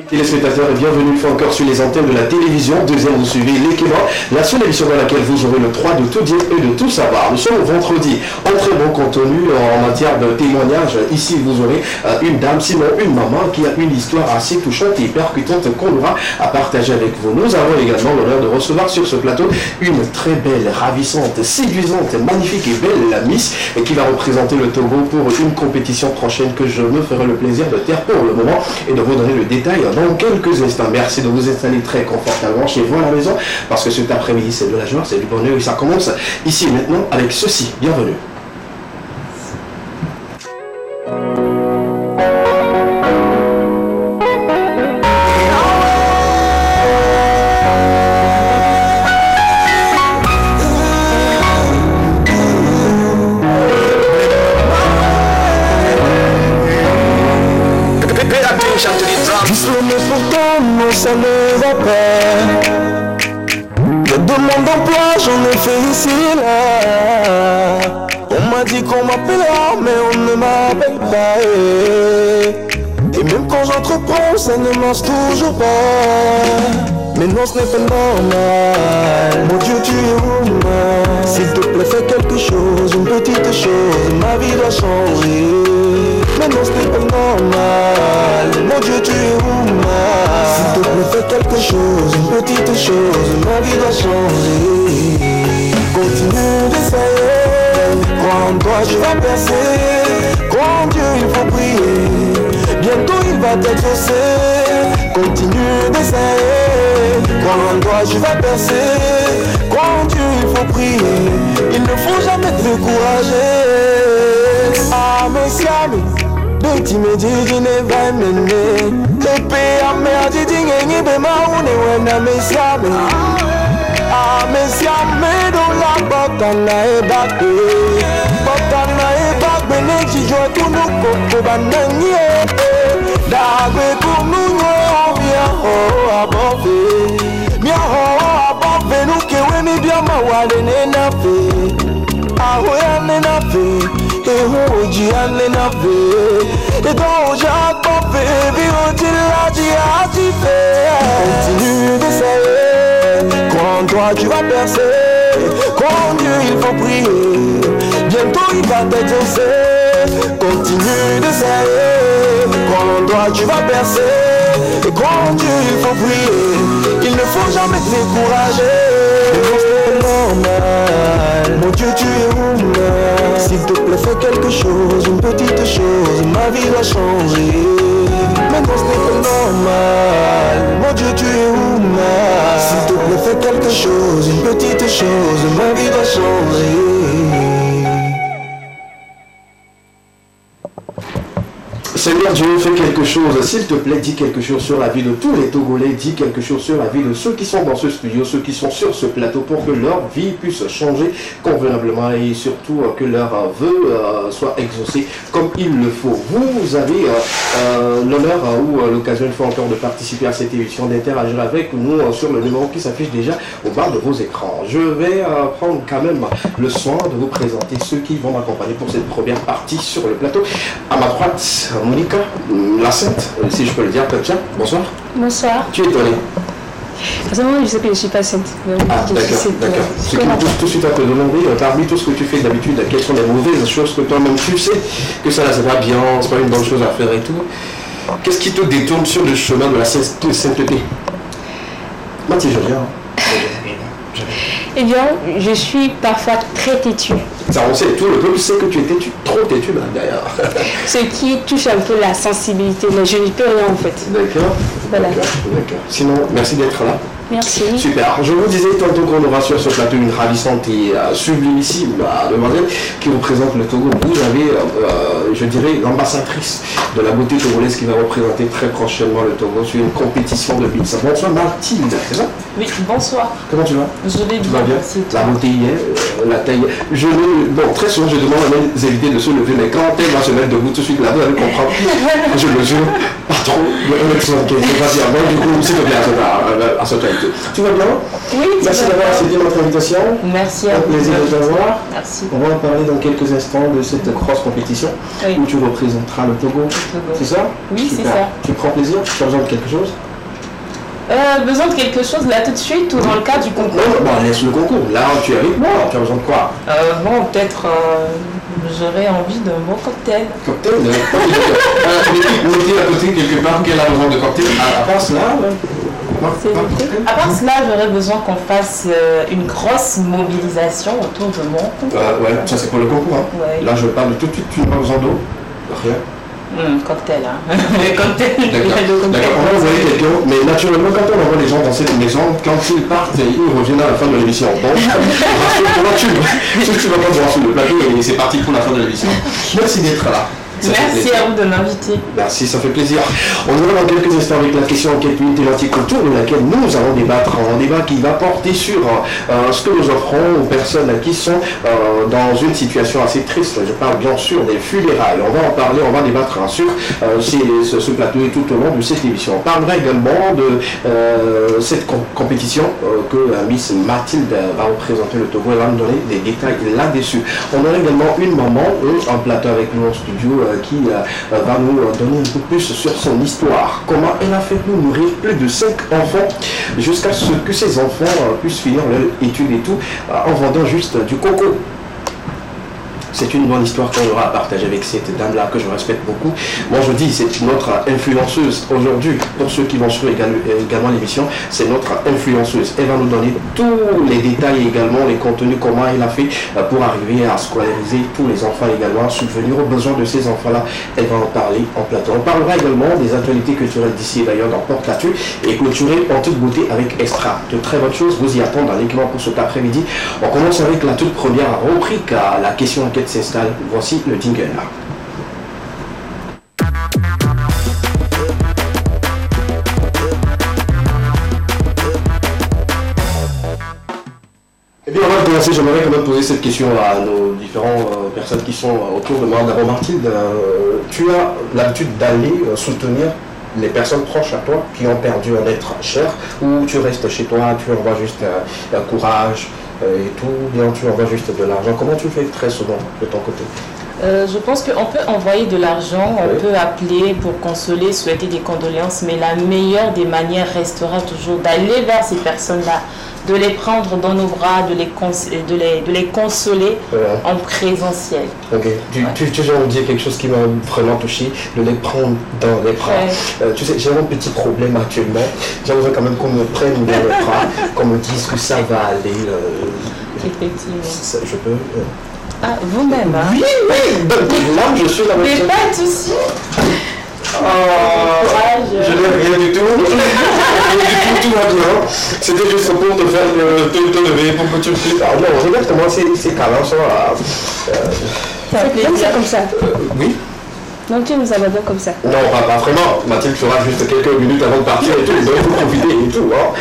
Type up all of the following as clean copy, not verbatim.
Téléspectateurs, et bienvenue une fois encore sur les antennes de la télévision. Deuxième, vous suivez l'Ekeba, la seule émission dans laquelle vous aurez le droit de tout dire et de tout savoir. Nous sommes vendredi, en très bon contenu en matière de témoignage. Ici, vous aurez une dame, sinon une maman, qui a une histoire assez touchante et percutante qu'on aura à partager avec vous. Nous avons également l'honneur de recevoir sur ce plateau une très belle, ravissante, séduisante, magnifique et belle Miss qui va représenter le Togo pour une compétition prochaine que je me ferai le plaisir de taire pour le moment et de vous donner le détail dans quelques instants. Merci de vous installer très confortablement chez vous à la maison parce que cet après-midi c'est de la joie, c'est du bonheur et ça commence ici maintenant avec ceci. Bienvenue. Ça ne va pas. Je demande d'emploi, j'en ai fait ici là. On m'a dit qu'on m'appellera, mais on ne m'appelle pas. Et même quand j'entreprends, ça ne marche toujours pas. Mais non, ce n'est pas normal. Mon Dieu, tu es où, man? S'il te plaît, fais quelque chose, une petite chose. Ma vie doit changer. Mais non, ce n'est pas normal. Mon Dieu, tu es où, man? S'il te plaît, fais quelque chose, une petite chose. Ma vie doit changer. Continue d'essayer. Crois en toi, tu vas percer. Crois en Dieu, il faut prier. Bientôt, il va t'exaucer. Continue d'essayer. Crois en toi, tu vas percer. Crois en Dieu, il faut prier. Il ne faut jamais te décourager. Ah, mais si Beti me jiji ne vai mene Lepe ame ajiji ngengi bema une wena mesiame Mesiame do la botana e bakbe Botana e bakbe ne jijo tunu koko banengi Dagwe kunu nyo mia ho above Mia ho above nuke weni biama wale ne nafe Ahoya ne nafe Ehoji ane nafe Edo jako baby Oti laji aji fe Continue d'essayer Crois en toi tu vas percer Crois en Dieu il faut prier Bientôt il va t'exaucer Continue d'essayer Crois en toi tu vas percer Et crois en Dieu il faut prier Il ne faut jamais te décourager C'est normal Mon Dieu tu es où man? S'il te plaît fais quelque chose, une petite chose Ma vie doit changer Maintenant ce n'est pas normal Mon Dieu tu es où man? S'il te plaît fais quelque chose, une petite chose Ma vie doit changer Seigneur Dieu, fais quelque chose, s'il te plaît, dis quelque chose sur la vie de tous les Togolais, dis quelque chose sur la vie de ceux qui sont dans ce studio, ceux qui sont sur ce plateau, pour que leur vie puisse changer convenablement et surtout que leur vœu soit exaucé comme il le faut. Vous avez l'honneur ou l'occasion une fois encore de participer à cette émission, d'interagir avec nous sur le numéro qui s'affiche déjà au bas de vos écrans. Je vais prendre quand même le soin de vous présenter ceux qui vont m'accompagner pour cette première partie sur le plateau. À ma droite, Monica, la Sainte, si je peux le dire comme ça. Bonsoir. Bonsoir. Tu es étonnée? Personnellement, je sais que je ne suis pas sainte. Ah, d'accord. Ce qui me pousse tout de suite à te demander, parmi tout ce que tu fais d'habitude, quelles sont les mauvaises choses que toi-même tu sais que ça, là, c'est pas bien, c'est pas une bonne chose à faire et tout. Qu'est-ce qui te détourne sur le chemin de la sainteté? Moi, tu es Julien. Eh bien, je suis parfois très têtue. Ça, on sait, tout le peuple sait que tu es têtu, trop têtu même d'ailleurs. Ce qui touche un peu la sensibilité, mais je n'y peux rien en fait. D'accord. Voilà. D'accord. Sinon, merci d'être là. Merci. Super. Je vous disais tantôt qu'on aura sur ce plateau une ravissante et sublimissime demoiselle qui représente le Togo. Vous avez, je dirais, l'ambassadrice de la beauté togolaise qui va représenter très prochainement le Togo sur une compétition de pizza. Bonsoir Mathilde, c'est ça? Oui, bonsoir. Comment tu vas? Je vais bien. La beauté hier, la taille. Bon, très souvent je demande à mes invités de se lever, mais quand elle va se mettre debout tout de suite là, vous allez comprendre. Je le jure, pas trop. Le 1m75, c'est pas dire. Bon, du coup, s'il te plaît, à ce temps. Tu vas bien? Oui, merci d'avoir accepté notre invitation. Merci à vous. Un plaisir de t'avoir. Merci. On va en parler dans quelques instants de cette cross compétition où tu représenteras le Togo. C'est ça? Oui, c'est ça. Tu prends plaisir? Tu as besoin de quelque chose? Besoin de quelque chose là tout de suite ou dans le cadre du concours? Non, laisse le concours. Là, tu es avec moi. Tu as besoin de quoi? Bon, peut-être j'aurais envie d'un bon cocktail. Cocktail? Notez à côté quelque part qu'elle a besoin de cocktail. À part cela, à part cela, j'aurais besoin qu'on fasse une grosse mobilisation autour de mon concours. Ouais, ça c'est pour le concours. Hein. Ouais. Là, je parle tout de suite. Tu n'as pas besoin d'eau? Rien. Cocktail, hein. Cocktail. D'accord, on va envoyer quelqu'un, mais naturellement, quand on envoie les gens dans cette maison, quand ils partent, ils reviennent à la fin de l'émission. Bon, tu vas pas voir sur le plateau et c'est parti pour la fin de l'émission. Merci d'être là. Merci à vous de m'inviter. Merci, ça fait plaisir. On va dans quelques instants avec la question en quelques thématique autour de laquelle nous allons débattre. Un débat qui va porter sur ce que nous offrons aux personnes qui sont dans une situation assez triste. Je parle bien sûr des funérailles. On va en parler, on va débattre sur ce plateau et tout au long de cette émission. On parlera également de cette compétition que Miss Mathilde va représenter le Togo. Elle va nous donner des détails là-dessus. On aura également une maman en plateau avec nous en studio qui va nous donner un peu plus sur son histoire. Comment elle a fait pour nourrir plus de 5 enfants jusqu'à ce que ces enfants puissent finir leur étude et tout en vendant juste du coco. C'est une bonne histoire qu'on aura à partager avec cette dame-là que je respecte beaucoup. Moi je dis, c'est notre influenceuse aujourd'hui. Pour ceux qui vont suivre également l'émission, c'est notre influenceuse. Elle va nous donner tous les détails également, les contenus, comment elle a fait pour arriver à scolariser tous les enfants également, subvenir aux besoins de ces enfants-là. Elle va en parler en plateau. On parlera également des actualités culturelles d'ici d'ailleurs dans Porte-Latu et clôturer en toute beauté avec Extra. De très bonnes choses vous y attendent dans l'équipement pour cet après-midi. On commence avec la toute première rubrique à la question enquête s'installe. Voici le jingle là. Eh bien, on va commencer. J'aimerais quand même poser cette question à nos différentes personnes qui sont autour de moi. D'abord, Mathilde, tu as l'habitude d'aller soutenir les personnes proches à toi qui ont perdu un être cher, ou tu restes chez toi, tu envoies juste un courage et tout, bien tu envoies juste de l'argent. Comment tu fais très souvent de ton côté? Je pense qu'on peut envoyer de l'argent, on peut appeler pour consoler, souhaiter des condoléances, mais la meilleure des manières restera toujours d'aller vers ces personnes-là, de les prendre dans nos bras, de les consoler en présentiel. Ok, tu viens de dire quelque chose qui m'a vraiment touché, de les prendre dans les bras. Tu sais, j'ai un petit problème actuellement, j'ai besoin quand même qu'on me prenne dans les bras, qu'on me dise que ça va aller. Effectivement. Je peux Ah, vous-même, hein? Oui, là je suis dans mais pas de soucis. Je n'ai rien du tout. Tout va bien. C'était juste pour te faire te lever pour que tu me dises. Ah non, regarde comment ces câlins sont. C'est comme ça. Oui. Donc tu nous abandonnes comme ça? Non, pas vraiment. Mathilde fera juste quelques minutes avant de partir et tout. Donc il faut profiter et tout. Hein.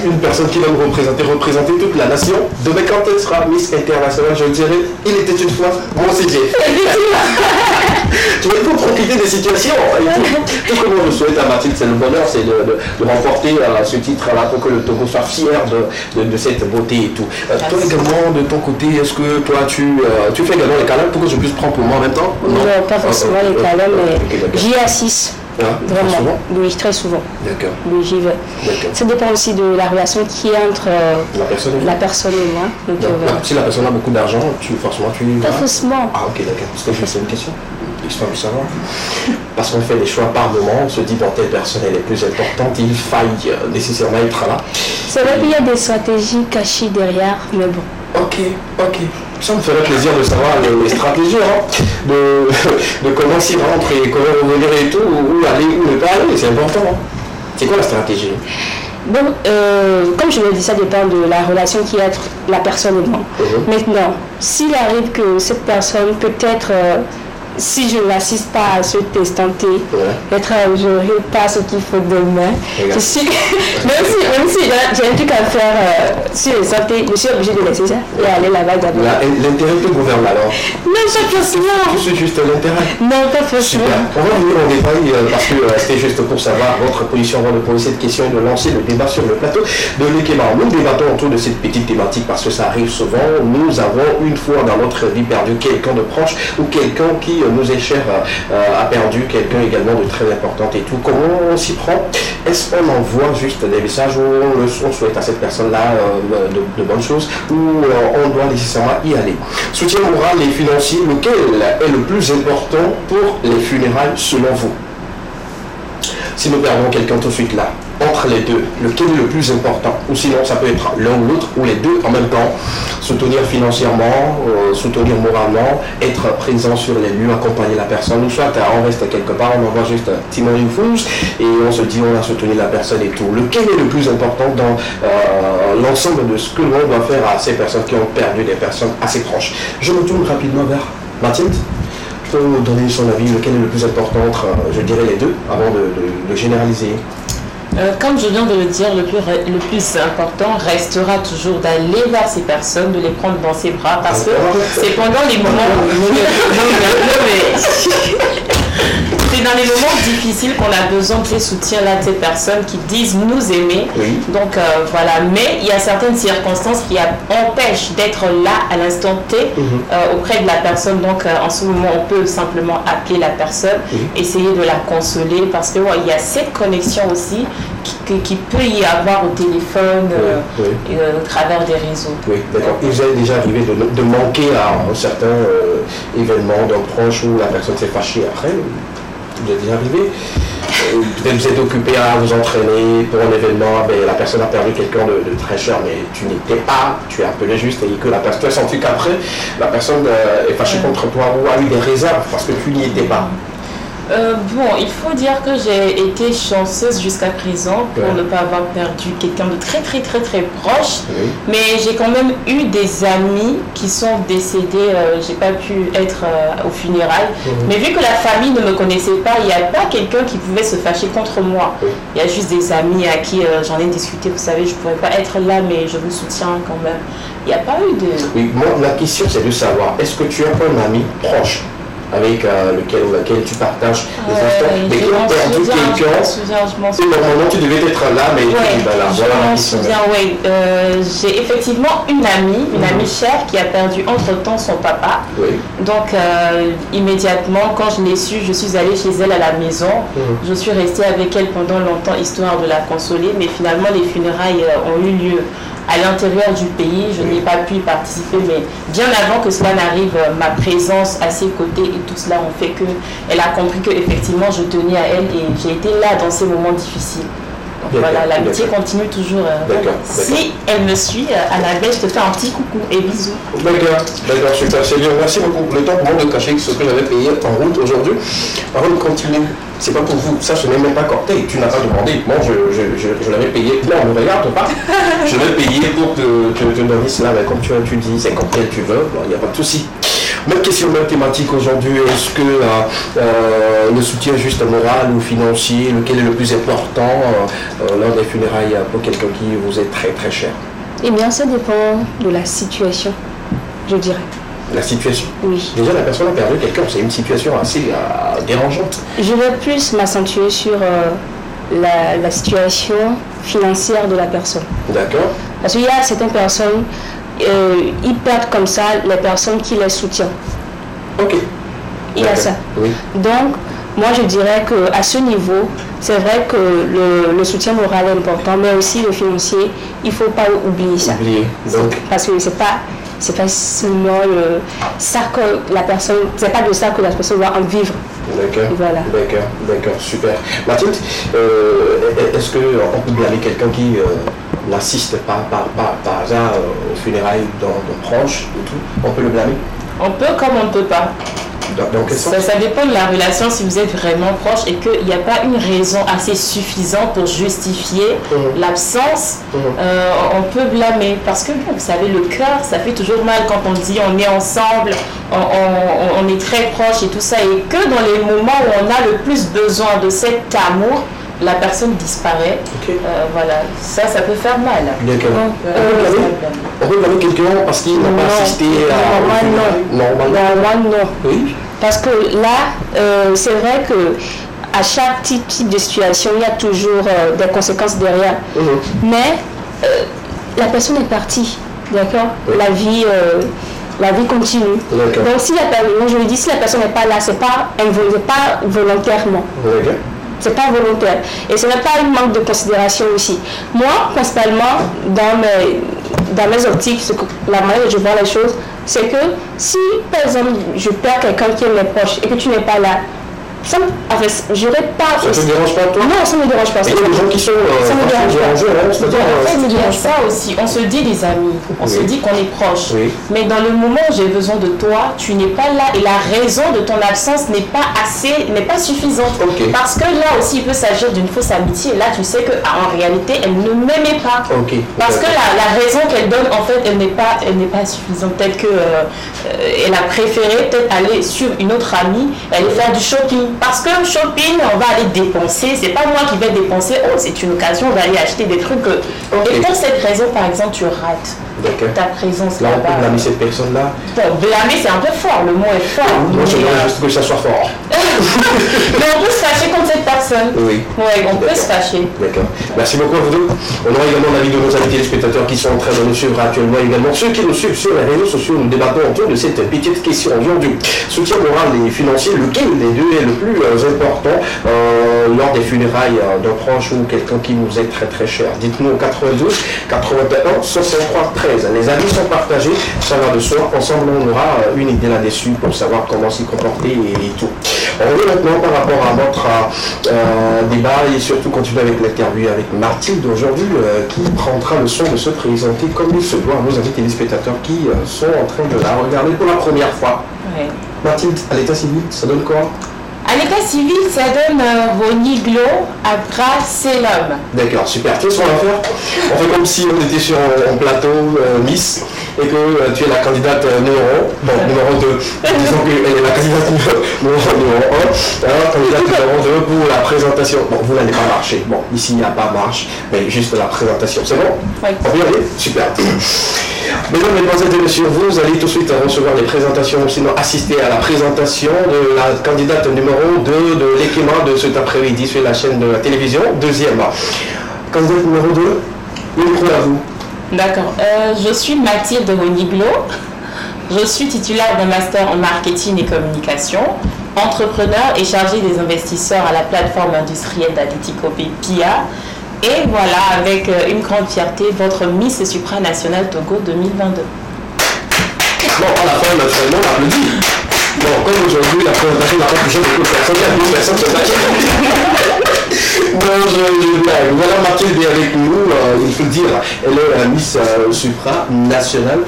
Une personne qui va nous représenter toute la nation. Demain, quand elle sera Miss Internationale, je dirais, il était une fois mon CG. Tu vois, il faut profiter des situations. Tout ce que moi je souhaite à Mathilde, c'est le bonheur, c'est de remporter ce titre-là pour que le Togo soit fier de cette beauté et tout. Toi également, de ton côté, est-ce que toi tu fais également les câlins pour que je puisse prendre pour moi en même temps? Non, pas forcément les câlins, mais j'y assiste. Vraiment, oui, très souvent. D'accord. Oui, j'y vais. Ça dépend aussi de la relation qui est entre la personne et moi. Donc, si la personne a beaucoup d'argent, forcément tu y vas. Pas forcément. Ah ok, d'accord. Parce que c'est une question. Histoire de savoir. Parce qu'on fait des choix par moment, on se dit dans telle personne elle est plus importante, il faille nécessairement être là. C'est vrai qu'il y a des stratégies cachées derrière, mais bon. Ok. Ça me ferait plaisir de savoir les stratégies, hein, de comment s'y rendre et comment revenir et tout, où aller, où ne pas aller, c'est important. Hein. C'est quoi la stratégie? Bon, comme je l'ai dit, ça dépend de la relation qui est entre la personne et moi. Maintenant, s'il arrive que cette personne peut-être si je n'assiste pas à ce testant T, peut-être je n'aurai pas ce qu'il faut demain. Même si j'ai un truc à faire sur les santé, je suis obligée de laisser ça et aller là-bas d'abord. L'intérêt te gouverne alors? Non, pas forcément. C'est juste l'intérêt? Non, pas forcément. Super. On va revenir en détail parce que c'était juste pour savoir votre position avant de poser cette question et de lancer le débat sur le plateau de l'Ekema. Nous débattons autour de cette petite thématique parce que ça arrive souvent. Nous avons une fois dans notre vie perdu quelqu'un de proche ou quelqu'un qui nous est cher a perdu quelqu'un également de très important et tout. Comment on s'y prend? Est-ce qu'on envoie juste des messages où on souhaite à cette personne-là de bonnes choses ou on doit nécessairement y aller? Soutien moral et financier, lequel est le plus important pour les funérailles selon vous? Si nous perdons quelqu'un tout de suite là, entre les deux, lequel est le plus important? Ou sinon, ça peut être l'un ou l'autre, ou les deux en même temps. Soutenir financièrement, soutenir moralement, être présent sur les lieux, accompagner la personne. Ou soit on reste quelque part, on envoie juste Timon Infuse et on se dit on a soutenu la personne et tout. Lequel est le plus important dans l'ensemble de ce que l'on doit faire à ces personnes qui ont perdu des personnes assez proches? Je me tourne rapidement vers Mathilde. Pour nous donner son avis, lequel est le plus important entre, je dirais, les deux, avant de généraliser? Comme je viens de le dire, le plus important restera toujours d'aller vers ces personnes, de les prendre dans ses bras, parce que c'est pendant les moments... C'est dans les moments difficiles qu'on a besoin de ces soutiens-là de ces personnes qui disent nous aimer. Oui. Donc voilà, mais il y a certaines circonstances qui empêchent d'être là à l'instant T auprès de la personne. Donc en ce moment, on peut simplement appeler la personne, essayer de la consoler parce que il y a cette connexion aussi qui peut y avoir au téléphone et, au travers des réseaux. Oui, d'accord. Il vous est déjà arrivé de manquer à un certain événement d'un proche où la personne s'est fâchée après? Vous êtes déjà arrivé? Peut-être vous êtes occupé à vous entraîner pour un événement, mais la personne a perdu quelqu'un de très cher, mais tu n'étais pas, tu as appelé juste et que la personne, tu as senti qu'après, la personne est fâchée contre toi ou a eu des réserves parce que tu n'y étais pas. Bon, il faut dire que j'ai été chanceuse jusqu'à présent pour ne pas avoir perdu quelqu'un de très proche. Mais j'ai quand même eu des amis qui sont décédés. J'ai pas pu être aux funérailles. Mais vu que la famille ne me connaissait pas, il n'y a pas quelqu'un qui pouvait se fâcher contre moi. Il y a juste des amis à qui j'en ai discuté. Vous savez, je ne pourrais pas être là, mais je vous soutiens quand même. Il n'y a pas eu de... Oui, moi, la question, c'est de savoir, est-ce que tu as un ami proche avec lequel ou laquelle tu partages les instants, mais qui ont perdu quelqu'un, et normalement tu devais être là, mais tu dis, bah là, voilà la question. J'ai effectivement une amie chère qui a perdu entre-temps son papa. Donc immédiatement, quand je l'ai su, je suis allée chez elle à la maison. Je suis restée avec elle pendant longtemps, histoire de la consoler, mais finalement les funérailles ont eu lieu à l'intérieur du pays. Je n'ai pas pu y participer, mais bien avant que cela n'arrive, ma présence à ses côtés et tout cela ont fait qu'elle a compris qu'effectivement je tenais à elle et j'ai été là dans ces moments difficiles. Donc voilà, l'amitié continue toujours. Si elle me suit, Annabelle, je te fais un petit coucou et bisous. D'accord, super, c'est bien. Merci beaucoup. Le temps pour moi de cacher ce que j'avais payé en route aujourd'hui. Avant de continuer, c'est pas pour vous, ça je n'ai même pas corté, tu n'as pas demandé. Moi je l'avais payé. Là on ne regarde pas. Je l'ai payé pour te donner cela, mais comme tu dis, c'est comme tel tu veux, il n'y a pas de souci. Même question, même thématique aujourd'hui, est-ce que le soutien juste moral ou financier, lequel est le plus important lors des funérailles pour quelqu'un qui vous est très cher? Eh bien, ça dépend de la situation, je dirais. La situation? Oui. Déjà, la personne a perdu quelqu'un, c'est une situation assez dérangeante. Je vais plus m'accentuer sur la situation financière de la personne. D'accord. Parce qu'il y a certaines personnes, ils perdent comme ça les personnes qui les soutiennent. Ok. Il y a ça. Oui. Donc, moi je dirais qu'à ce niveau, c'est vrai que le soutien moral est important, mais aussi le financier, il ne faut pas oublier ça. Donc. Parce que c'est pas seulement ça que la personne, c'est pas de ça que la personne va en vivre. D'accord. Voilà. D'accord, super. Mathilde, est-ce qu'on peut blâmer quelqu'un qui n'assiste pas par hasard aux funérailles d'un proche et tout? On peut le blâmer? On peut comme on ne peut pas. Dans quel sens? Ça dépend de la relation, si vous êtes vraiment proche et qu'il n'y a pas une raison assez suffisante pour justifier l'absence, on peut blâmer. Parce que, vous savez, le cœur, ça fait toujours mal quand on dit on est ensemble, on est très proche et tout ça. Et que dans les moments où on a le plus besoin de cet amour, la personne disparaît. Voilà, ça peut faire mal. On peut blâmer quelqu'un parce qu'il n'a pas assisté à... Normalement, non. Oui. Parce que là, c'est vrai que à chaque type de situation, il y a toujours des conséquences derrière. Mais la personne est partie, d'accord? La vie continue. Donc si je lui dis, si la personne n'est pas là, c'est pas volontairement. C'est pas volontaire. Et ce n'est pas un manque de considération aussi. Moi, principalement, dans mes optiques, la manière dont je vois les choses, c'est que si, par exemple, je perds quelqu'un qui est mes proches et que tu n'es pas là, ça ne te dérange pas, toi? Non, ça ne me dérange pas. Il y a des gens qui sont ça me dérange pas. Il y a ça aussi, on se dit des amis, on se dit qu'on est proche, mais dans le moment où j'ai besoin de toi, tu n'es pas là et la raison de ton absence n'est pas suffisante. Parce que là aussi il peut s'agir d'une fausse amitié, et là tu sais qu'en réalité elle ne m'aimait pas. Parce que la raison qu'elle donne, en fait, elle n'est pas suffisante. Peut-être qu'elle a préféré aller sur une autre amie, aller faire du shopping. Parce que shopping, on va aller dépenser, c'est pas moi qui vais dépenser, c'est une occasion d'aller acheter des trucs. Et pour cette raison, par exemple, tu rates ta présence là-bas. Là, on peut blâmer cette personne-là. Blâmer, c'est un peu fort, le mot est fort. Moi, j'aimerais juste que ça soit fort. Mais on peut se fâcher contre cette personne. Oui. On peut se fâcher. D'accord. Merci beaucoup à vous deux. On aura également l'avis de nos amis téléspectateurs qui sont en train de nous suivre actuellement, également ceux qui nous suivent sur les réseaux sociaux. Nous débattons autour de cette petite question aujourd'hui. Soutien moral et financier, lequel des deux est le plus important lors des funérailles d'un proche ou quelqu'un qui nous est très très cher? Dites-nous au 92 81 63 13. Les avis sont partagés, ça va de soi. Ensemble, on aura une idée là-dessus pour savoir comment s'y comporter et tout. On revient maintenant par rapport à votre débat et surtout continuer avec l'interview avec Mathilde aujourd'hui qui prendra le soin de se présenter comme il se doit à nos amis téléspectateurs qui sont en train de la regarder pour la première fois. Mathilde, à l'état civil, ça donne quoi? À l'état civil, ça donne Roniglo Abra Selom. D'accord, super. Qu'est-ce qu'on va faire? On fait comme si on était sur un plateau Miss et que tu es la candidate numéro 2. Disons qu'elle est la candidate numéro 1, candidate numéro 2 pour la présentation. Bon, vous n'allez pas marcher. Bon, ici il n'y a pas marche, mais juste la présentation. C'est bon? Oui. On peut y aller? Super. Mesdames, mesdemoiselles et messieurs, vous allez tout de suite recevoir les présentations, sinon assister à la présentation de la candidate numéro 2 de l'Ekema de cet après-midi sur la chaîne de la télévision. Deuxième, candidate numéro 2, le micro à vous. D'accord. Je suis Mathilde Roniglo. Je suis titulaire d'un master en marketing et communication, entrepreneur et chargée des investisseurs à la plateforme industrielle d'Aditico PIA. Et voilà, avec une grande fierté, votre Miss Supranationale Togo 2022. Bon, à la fin, naturellement, on applaudit. Bon, comme aujourd'hui, la présentation n'a pas touché beaucoup de personnes, il y a beaucoup de personnes qui se battent. Non, je blague. Voilà, Mathilde est avec nous, il faut le dire, elle est la Miss Supranationale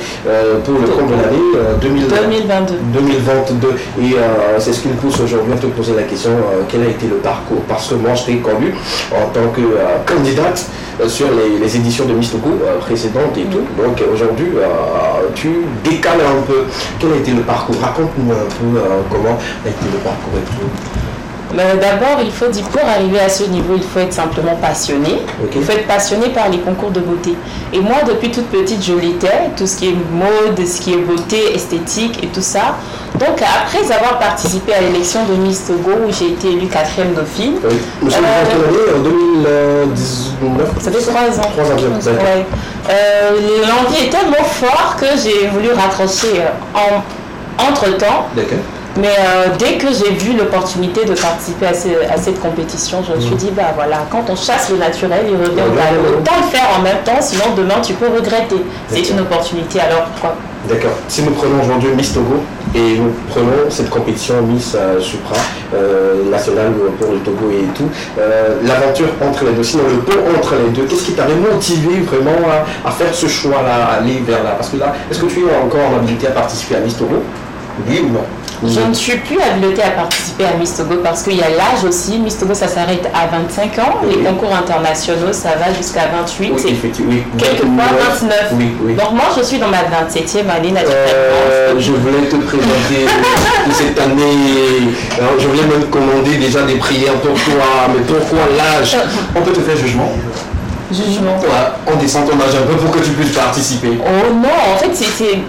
pour le compte de l'année 2022. Et c'est ce qui me pousse aujourd'hui à te poser la question, quel a été le parcours? Parce que moi, je t'ai connu en tant que candidate sur les éditions de Miss Togo précédentes et tout. Donc aujourd'hui, tu décales un peu. Quel a été le parcours? Raconte-nous un peu comment a été le parcours et tout. D'abord, il faut dire, pour arriver à ce niveau, il faut être simplement passionné. Il faut être passionné par les concours de beauté. Et moi, depuis toute petite, je l'étais. Tout ce qui est mode, ce qui est beauté, esthétique et tout ça. Donc, après avoir participé à l'élection de Miss Togo, où j'ai été élue 4e dauphine. Oui. Nous sommes en 2019. Ça fait 3 ans. 3 ans, ouais. L'envie est tellement forte que j'ai voulu raccrocher entre-temps. D'accord. Mais dès que j'ai vu l'opportunité de participer à cette compétition, je me suis dit, bah voilà, quand on chasse le naturel, il revient au galop. Autant le faire en même temps, sinon demain tu peux regretter. C'est une opportunité, alors pourquoi? D'accord. Si nous prenons aujourd'hui Miss Togo et nous prenons cette compétition Miss Supra nationale pour le Togo et tout, l'aventure entre les deux, sinon le pont entre les deux, qu'est-ce qui t'avait motivé vraiment à faire ce choix-là, à aller vers là? Parce que là, est-ce que tu es encore en habilité à participer à Miss Togo? Oui ou non? Je ne suis plus habilitée à participer à Miss Togo parce qu'il y a l'âge aussi. Miss Togo, ça s'arrête à 25 ans. Oui. Les concours internationaux, ça va jusqu'à 28. Oui, effectivement. Oui. Quelquefois 29. Oui, oui. Donc moi, je suis dans ma 27e année naturellement. Je voulais te présenter cette année. Alors, je voulais même commander déjà des prières pour toi. Mais pourquoi l'âge? On peut te faire jugement? Jugement. Ouais, on descend ton âge un peu pour que tu puisses participer. Oh non, en fait,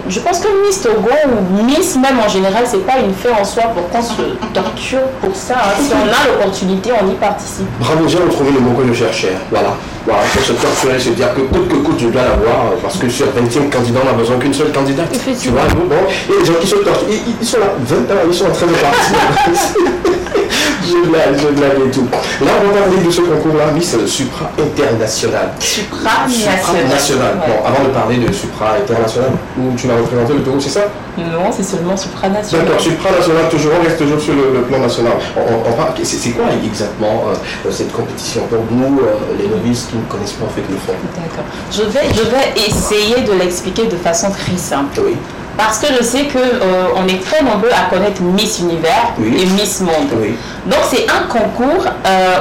je pense que Miss Togo ou Miss même en général, c'est pas une fin en soi pour qu'on se torture pour ça. Hein. Si on a l'opportunité, on y participe. Bravo, j'ai retrouvé le mot que je cherchais. Voilà. Voilà, pour se torturer, se dire que coûte, je dois l'avoir, parce que sur 20e candidat, on n'a besoin qu'une seule candidate. Tu vois, nous, bon, et les gens qui se torturent, ils sont là, 20 ans, ils sont en train de partir. Je blague et tout. Là, on va parler de ce concours-là, Miss Supra International. Supranational. Ouais. Bon, avant de parler de Supra International, où tu vas représenter le Togo, c'est ça? Non, c'est seulement supranational. D'accord, supranational, on reste toujours sur le plan national. C'est quoi exactement cette compétition pour nous, les novices qui ne connaissent pas en fait le fond? D'accord. Je vais essayer de l'expliquer de façon très simple. Oui. Parce que je sais qu'on est très nombreux à connaître Miss Univers et Miss Monde. Oui. Donc c'est un concours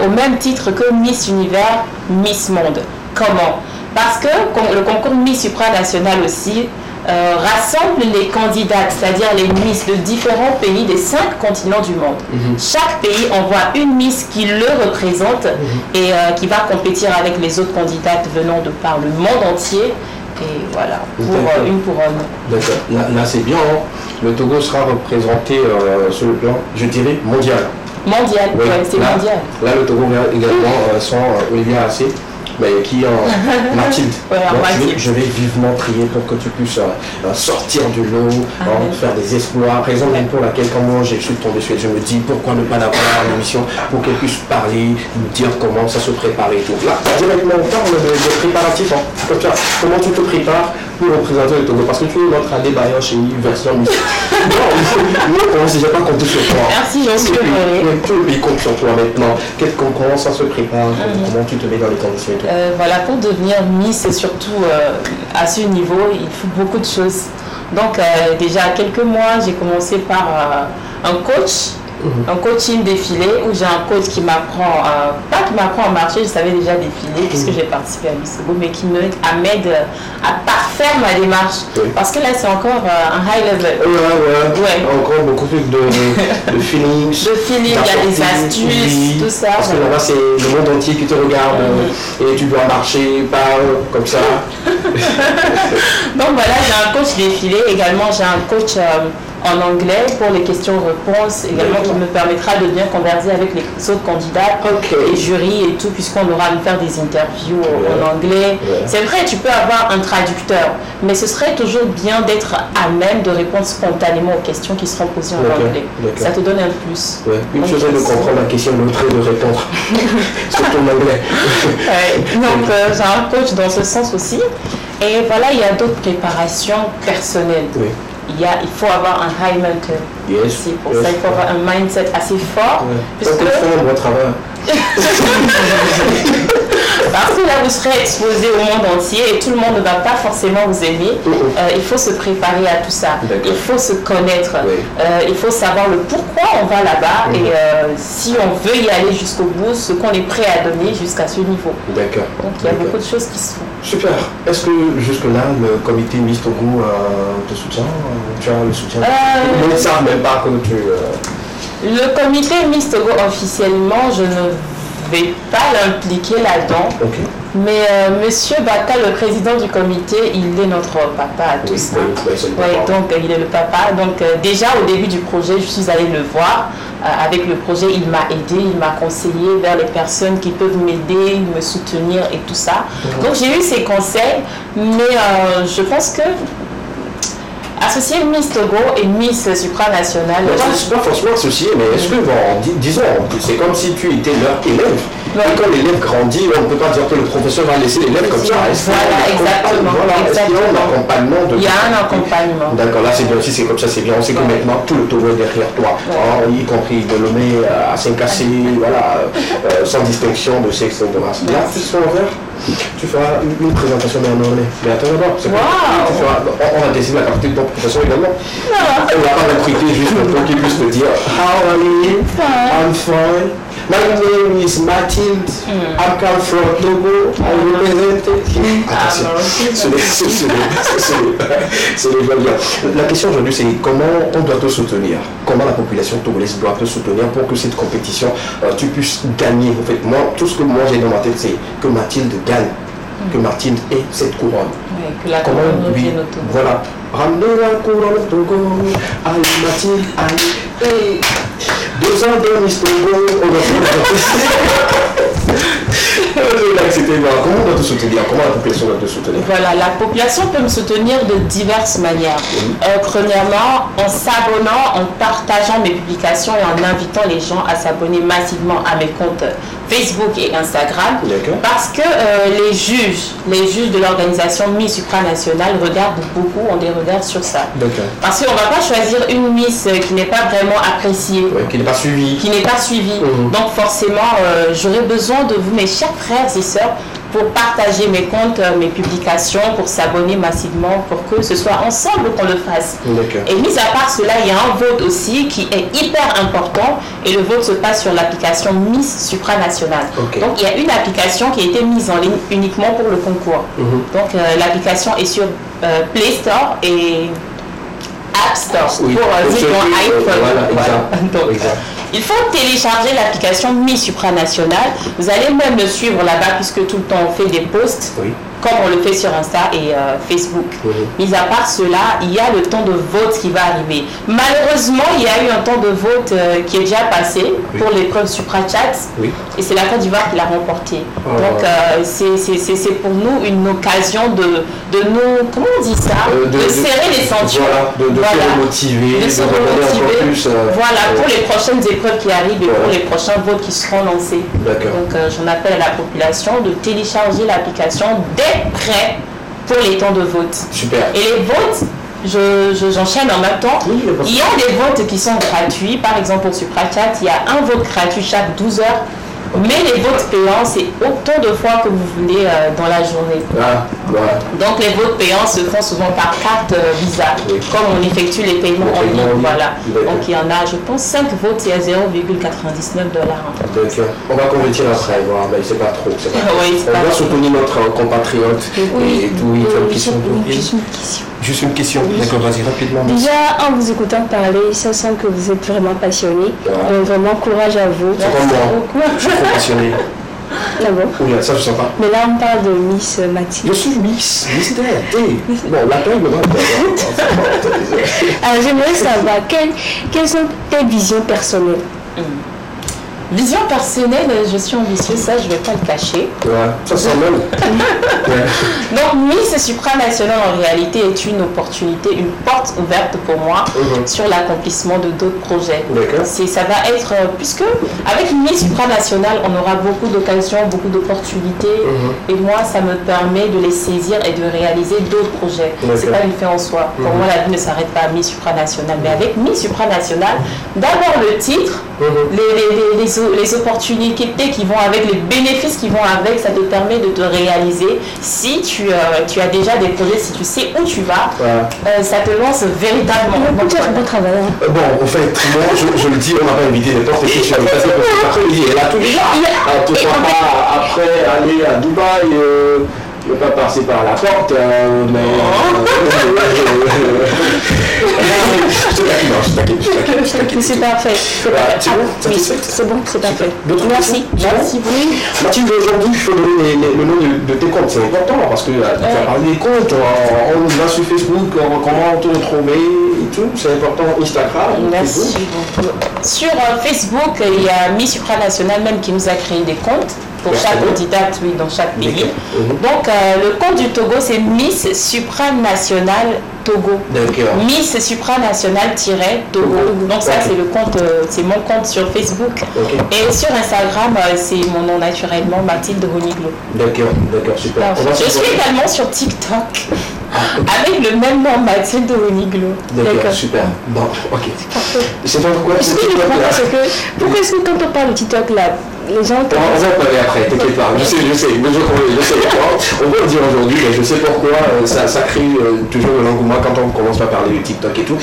au même titre que Miss Univers, Miss Monde. Comment? Parce que le concours Miss Supranational aussi rassemble les candidates, c'est-à-dire les Miss de différents pays des 5 continents du monde. Chaque pays envoie une Miss qui le représente et qui va compétir avec les autres candidates venant de par le monde entier. Et voilà, pour une couronne. D'accord, là c'est bien, hein. Le Togo sera représenté sur le plan, je dirais, mondial. Mondial, oui, ouais, c'est mondial. Là, le Togo verra également son Olivier Assé, qui est en Mathilde. Ouais, donc, je vais vivement prier pour que tu puisses sortir du lot, faire des exploits. Raison pour laquelle, quand moi je suis tombé sur elle, je me dis pourquoi ne pas l'avoir en émission pour qu'elle puisse parler, nous dire comment ça se prépare et tout. Là, directement, on parle de préparatifs. Hein. Comme ça, comment tu te prépares pour représenter le Togo? Parce que tu es notre adébailleur chez une version Miss. Non, on ne s'est pas compté sur toi. Merci, j'en suis heureux. Tout le pays compte sur toi maintenant. Comment ça se prépare? Comment tu te mets dans les conditions? Voilà, pour devenir Miss, surtout à ce niveau, il faut beaucoup de choses. Donc déjà quelques mois, j'ai commencé par un coach, un coaching défilé où j'ai un coach qui m'apprend, pas qui m'apprend à marcher, je savais déjà défiler puisque j'ai participé à Miss Togo, mais qui m'aide à parfaire ma démarche. Parce que là c'est encore un high level. Ouais. Encore beaucoup plus de feeling. De feeling, il y a des astuces, tout ça. Parce que là c'est le monde entier qui te regarde et tu dois marcher, comme ça. Donc voilà, j'ai un coach défilé, également j'ai un coach en anglais pour les questions-réponses, également qui me permettra de bien converser avec les autres candidats et jurys et tout, puisqu'on aura à faire des interviews en anglais. C'est vrai, tu peux avoir un traducteur, mais ce serait toujours bien d'être à même de répondre spontanément aux questions qui seront posées en anglais. Ça te donne un plus. Une chose est de comprendre la question, l'autre est de répondre. Surtout en anglais. Donc j'ai un coach dans ce sens aussi. Et voilà, il y a d'autres préparations personnelles. Il faut avoir un high mental. C'est pour ça, il faut avoir un mindset assez fort. Puisque un bon travail. Parce que là, vous serez exposé au monde entier et tout le monde ne va pas forcément vous aimer. Il faut se préparer à tout ça. Il faut se connaître. Il faut savoir le pourquoi on va là-bas et si on veut y aller jusqu'au bout, ce qu'on est prêt à donner jusqu'à ce niveau. D'accord. Donc, il y a beaucoup de choses qui se font. Super. Est-ce que jusque-là, le comité Miss Togo te soutient? Tu as le soutien? Ils ne savent même pas que tu... Le comité Miss Togo, officiellement, je ne vais pas l'impliquer là-dedans. Mais Monsieur Baka, le président du comité, il est notre papa à tous. Donc il est le papa. Donc déjà au début du projet, je suis allée le voir. Avec le projet, il m'a aidé, il m'a conseillé vers les personnes qui peuvent m'aider, me soutenir et tout ça. Donc j'ai eu ses conseils, mais je pense que associer Miss Togo et Miss Supranational. Je ne suis pas forcément associé, mais est-ce que, disons, c'est comme si tu étais leur élève Et quand l'élève grandit, on ne peut pas dire que le professeur va laisser l'élève comme ça. Voilà, exactement. Est-ce qu'il y a un accompagnement de... Il y a un accompagnement. D'accord, là c'est bien, si c'est comme ça, c'est bien. On sait que maintenant tout le Togo est derrière toi, y compris de Lomé à Saint-Cassé, voilà, sans distinction de sexe et de race. Là, tu feras une présentation mais en anglais. Mais attends d'abord, on va décider la quantité de ton professeur également. On va pas recruter juste pour qu'il puisse te dire How are you? I'm fine. My name is Mathilde. I come from Togo. I represent. Attention, c'est les bonnes gars. La question aujourd'hui, c'est comment on doit te soutenir? Comment la population togolaise doit te soutenir pour que cette compétition, tu puisses gagner? En fait, moi, tout ce que moi j'ai dans ma tête, c'est que Mathilde gagne, que Mathilde ait cette couronne. Oui, que la couronne revienne au Togo. Voilà. Ramenez la couronne au Togo. Allez, Mathilde, allez. 2 ans de Miss Togo, on va comment on doit te soutenir? Comment la population doit te soutenir? Voilà, la population peut me soutenir de diverses manières. Premièrement, en s'abonnant, en partageant mes publications et en invitant les gens à s'abonner massivement à mes comptes Facebook et Instagram. Parce que les juges de l'organisation Miss supranationale regardent beaucoup, on des regards sur ça. Parce qu'on ne va pas choisir une Miss qui n'est pas vraiment appréciée. Qui n'est pas suivie. Donc forcément, j'aurais besoin de vous, mes chers frères et sœurs, pour partager mes comptes, mes publications, pour s'abonner massivement, pour que ce soit ensemble qu'on le fasse. Et mis à part cela, il y a un vote aussi qui est hyper important, et le vote se passe sur l'application Miss supranationale. Donc il y a une application qui a été mise en ligne uniquement pour le concours. Donc l'application est sur Play Store et App Store pour iPhone. Il faut télécharger l'application Miss supranationale. Vous allez même me suivre là-bas puisque tout le temps on fait des posts. Comme on le fait sur Insta et Facebook. Mis à part cela, il y a le temps de vote qui va arriver. Malheureusement, il y a eu un temps de vote qui est déjà passé pour l'épreuve SupraChat. Et c'est la Côte d'Ivoire qui l'a remporté. Donc, c'est pour nous une occasion de nous, comment on dit ça, de serrer les ceintures. De se motiver, de se remotiver. Pour les prochaines épreuves qui arrivent et pour les prochains votes qui seront lancés. Donc, j'en appelle à la population de télécharger l'application dès prêt pour les temps de vote. Super. Et les votes, j'enchaîne en même temps. Il y a des votes qui sont gratuits. Par exemple, pour SupraChat, il y a un vote gratuit chaque 12 heures. Mais les votes payants, c'est autant de fois que vous voulez dans la journée. Donc les votes payants se font souvent par carte Visa, comme on effectue les paiements en ligne. Donc il y en a, je pense, 5 votes, c'est à 0,99 $. On va convertir après, mais c'est pas trop. On doit soutenir notre compatriote et tout. Juste une question. D'accord, vas-y rapidement. Déjà, en vous écoutant parler, ça sent que vous êtes vraiment passionné. Donc vraiment courage à vous. Je suis passionné. Ça je sais pas. Mais là on parle de Miss Mathilde. Je suis Miss D. Bon, la taille me va. Alors j'aimerais savoir quelles sont tes visions personnelles. Vision personnelle, je suis ambitieuse, ça je ne vais pas le cacher. Ça sent même. Donc Miss supranationale en réalité est une opportunité, une porte ouverte pour moi sur l'accomplissement de d'autres projets. Ça va être, puisque avec Miss supranationale on aura beaucoup d'occasions, beaucoup d'opportunités et moi ça me permet de les saisir et de réaliser d'autres projets. C'est pas une fin en soi. Pour moi la vie ne s'arrête pas à Miss supranationale, mais avec Miss supranationale, d'abord le titre, les opportunités qui vont avec, les bénéfices qui vont avec, ça te permet de te réaliser. Si tu as déjà des projets, si tu sais où tu vas, ça te lance véritablement. Bon travail. Bon, en fait, moi, je le dis, on n'a pas invité n'importe qui sur le passé parce que l'après-midi, elle a tout déjà. Tu ne vas pas après aller à Dubaï. Je ne vais pas passer par la porte, mais... Je t'inquiète. C'est parfait. C'est bon, c'est parfait. Merci. Mathilde, aujourd'hui, il faut donner le nom de tes comptes. C'est important parce que tu as parlé des comptes. On va sur Facebook, comment te retrouver et tout. C'est important. Instagram. Merci beaucoup. Sur Facebook, il y a Miss supranationale même qui nous a créé des comptes. Pour chaque candidate, dans chaque pays. Donc, le compte du Togo, c'est Miss supranationale Togo. D'accord. Miss supranational-Togo. Donc ça, c'est le compte, c'est mon compte sur Facebook. Et sur Instagram, c'est mon nom naturellement, Mathilde Honiglo. D'accord, super. Alors, je suis également sur TikTok. Avec le même nom, Mathilde Honiglo. D'accord, super. Bon, ok. C'est pas pourquoi est-ce que quand on parle de TikTok là, les gens... On va en parler après, t'inquiète pas. Je sais. Mais on va le dire aujourd'hui, mais je sais pourquoi ça crée toujours de l'engouement quand on commence à parler de TikTok et tout.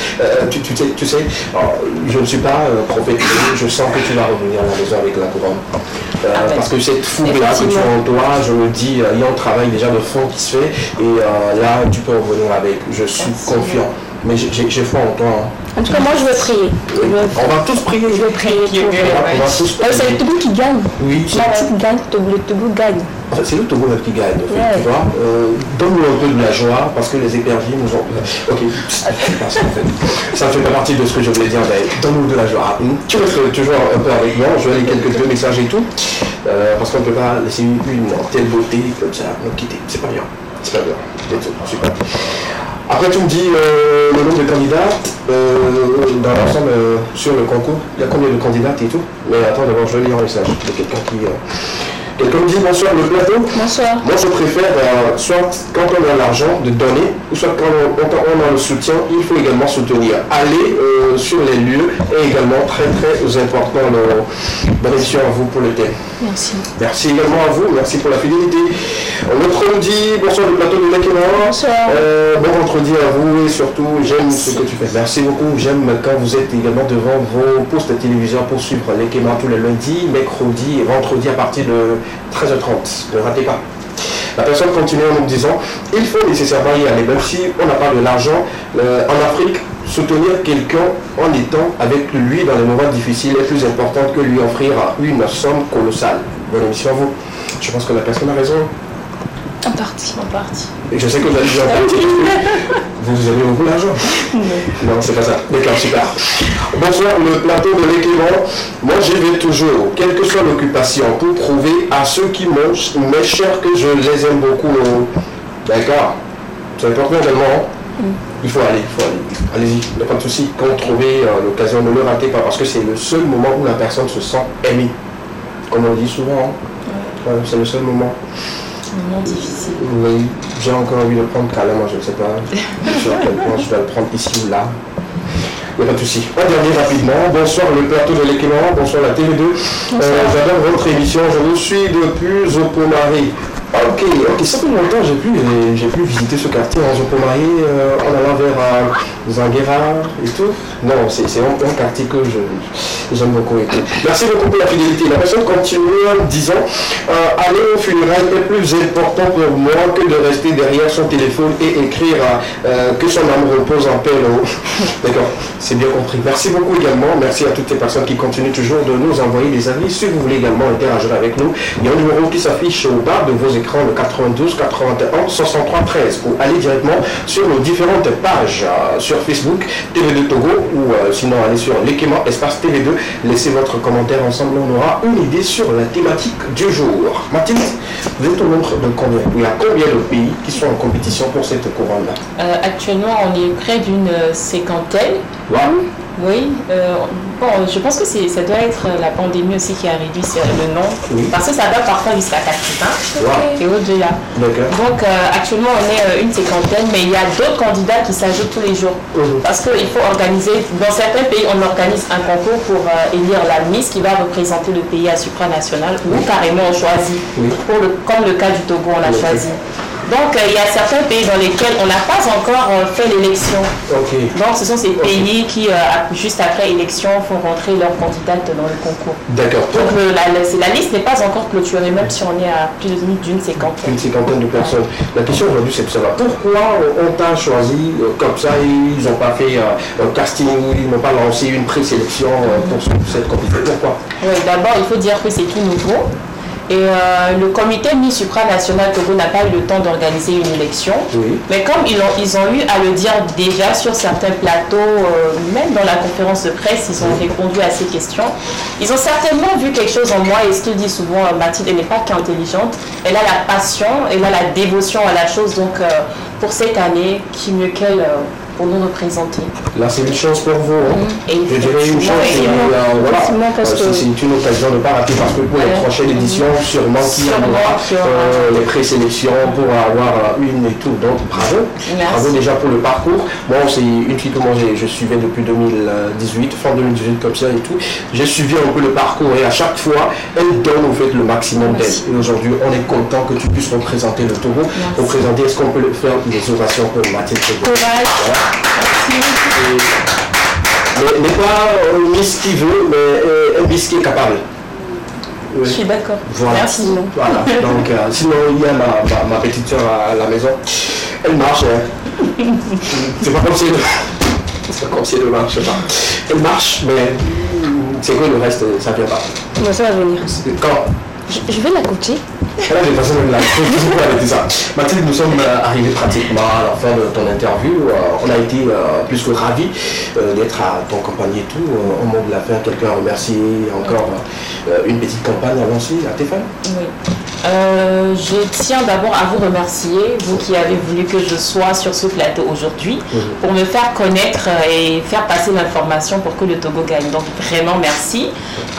Tu sais, alors, je ne suis pas prophétisé, je sens que tu vas revenir à la maison avec la couronne. Parce que cette fougue-là que tu as en toi, je me dis, il y a un travail déjà de fond qui se fait, et là, tu peux revenir avec. Je suis confiant. Mais j'ai foi en toi. Hein. En tout cas, moi, je veux prier. On va tous prier. Je veux prier. On va tous prier. C'est le Togo qui gagne. Oui. Mathilde gagne, le Togo gagne. En fait, c'est le Togo qui gagne. En fait, tu vois. Donne-nous un peu de la joie parce que les éperviers nous ont... Ok, ça ne fait pas partie de ce que je voulais dire, mais donne-nous de la joie. Tu restes toujours un peu avec moi, je vais lire quelques messages et tout. Parce qu'on ne peut pas laisser une telle beauté comme ça nous quitter. C'est pas bien. C'est pas bien. C'est pas bien. Après, tu me dis le nombre de candidats dans l'ensemble sur le concours. Il y a combien de candidats et tout? Mais attends, d'abord, je vais lire un message de quelqu'un qui... Quelqu'un me dit bonsoir le plateau. Bonsoir. Moi, je préfère soit quand on a l'argent de donner, ou soit quand on a le soutien, il faut également soutenir. Aller sur les lieux est également très important dans l'émission à vous pour le thème. Merci. Merci également à vous, merci pour la fidélité. L'autre me dit bonsoir le plateau de Lekema. Bonsoir. Bon vendredi à vous et surtout j'aime ce que tu fais. Merci beaucoup, j'aime quand vous êtes également devant vos postes téléviseurs pour suivre Lekema tous les lundis, mercredis et vendredis à partir de 13h30. Ne ratez pas. La personne continue en nous disant il faut nécessairement y aller, même si on n'a pas de l'argent. En Afrique, soutenir quelqu'un en étant avec lui dans les moments difficiles est plus important que lui offrir une somme colossale. Bonne émission à vous. Je pense que la personne a raison. En partie. Et je sais que vous allez dire en partie. Vous avez beaucoup d'argent. Non, c'est pas ça. D'accord, super. Bonsoir, le plateau de l'équilibre. Moi, j'y vais toujours, quelle que soit l'occupation, pour prouver à ceux qui m'est cher que je les aime beaucoup. D'accord. C'est important également. Il faut aller. Allez-y, il n'y a pas de souci. Quand vous trouvez l'occasion, ne le ratez pas, parce que c'est le seul moment où la personne se sent aimée. Comme on dit souvent, c'est le seul moment. Moment difficile. Oui, j'ai encore envie de prendre carrément, je ne sais pas sur quel point je vais le prendre ici ou là. Il n'y a pas de souci. Un dernier rapidement. Bonsoir le plateau de l'équilibre, bonsoir la TV2. J'adore votre émission, je vous suis depuis Zopomari. Ok, ça fait longtemps j'ai pu visiter ce quartier en Zopomari en allant vers Zanguera et tout. Non, c'est un quartier que j'aime beaucoup. Merci beaucoup pour la fidélité. La personne continue en disant aller au funérailles est plus important pour moi que de rester derrière son téléphone et écrire que son âme repose en paix là-haut. D'accord, c'est bien compris. Merci beaucoup également. Merci à toutes les personnes qui continuent toujours de nous envoyer des avis. Si vous voulez également interagir avec nous, il y a un numéro qui s'affiche au bas de vos écrans, le 92 81 63 13, ou aller directement sur nos différentes pages sur Facebook, TV2 Togo, ou sinon aller sur Lekema espace TV2. Laissez votre commentaire ensemble, on aura une idée sur la thématique du jour. Mathilde, vous êtes au nombre de combien? Il y a combien de pays qui sont en compétition pour cette couronne-là? Actuellement, on est près d'une cinquantaine. Wow. Oui, je pense que ça doit être la pandémie aussi qui a réduit le nombre, parce que ça va parfois jusqu'à 80 et au-delà. Donc actuellement on est une cinquantaine, mais il y a d'autres candidats qui s'ajoutent tous les jours. Parce qu'il faut organiser, dans certains pays on organise un concours pour élire la Miss qui va représenter le pays à supranational, ou carrément on choisit, comme le cas du Togo on a choisi. Donc, il y a certains pays dans lesquels on n'a pas encore fait l'élection. Donc, ce sont ces pays qui, juste après élection, font rentrer leurs candidates dans le concours. D'accord. Donc, la liste n'est pas encore clôturée, même si on est à plus d'une cinquantaine. Une cinquantaine de personnes. La question aujourd'hui, c'est de savoir pourquoi on t'a choisi comme ça, ils n'ont pas fait un casting, ils n'ont pas lancé une présélection pour cette compétition. Pourquoi? Oui, d'abord, il faut dire que c'est tout nouveau. Et le comité Miss supranational Togo n'a pas eu le temps d'organiser une élection. Mais comme ils ont eu à le dire déjà sur certains plateaux, même dans la conférence de presse, ils ont répondu à ces questions. Ils ont certainement vu quelque chose en moi, et ce que dit souvent Mathilde, elle n'est pas qu'intelligente, elle a la passion, elle a la dévotion à la chose. Donc pour cette année, qui mieux qu'elle pour nous représenter. Là, c'est une chance pour vous. Hein. Je dirais une chance. C'est une occasion de ne pas rater parce que pour les prochaines éditions, sûrement qu'il y aura les présélections pour avoir une et tout. Donc, bravo. Merci. Bravo déjà pour le parcours. Moi, c'est une fille que moi, je suivais depuis 2018, fin 2018 comme ça et tout. J'ai suivi un peu le parcours et à chaque fois, elle donne en fait le maximum d'elle. Et aujourd'hui, on est content que tu puisses représenter le Togo. Représenter, est-ce qu'on peut faire des ovations pour Mathilde Togo? N'est pas Miss qui veut, mais un Miss qui est capable. Oui. Je suis d'accord. Voilà. Merci. Voilà. Donc, sinon, il y a ma petite soeur à la maison. Elle marche. Hein. C'est pas comme si elle ne marche pas. Elle marche, mais c'est quoi le reste, ça vient pas. Mais ça va venir. Quand je vais la coacher. Là, j'ai passé même là. Ça. Mathilde, nous sommes arrivés pratiquement à la fin de ton interview. On a été plus que ravis d'être à ton compagnie et tout. Au moment de la fin, quelqu'un a remercié encore une petite campagne à lancer à tes fans. Oui. Je tiens d'abord à vous remercier, vous qui avez voulu que je sois sur ce plateau aujourd'hui, pour me faire connaître et faire passer l'information pour que le Togo gagne. Donc vraiment merci.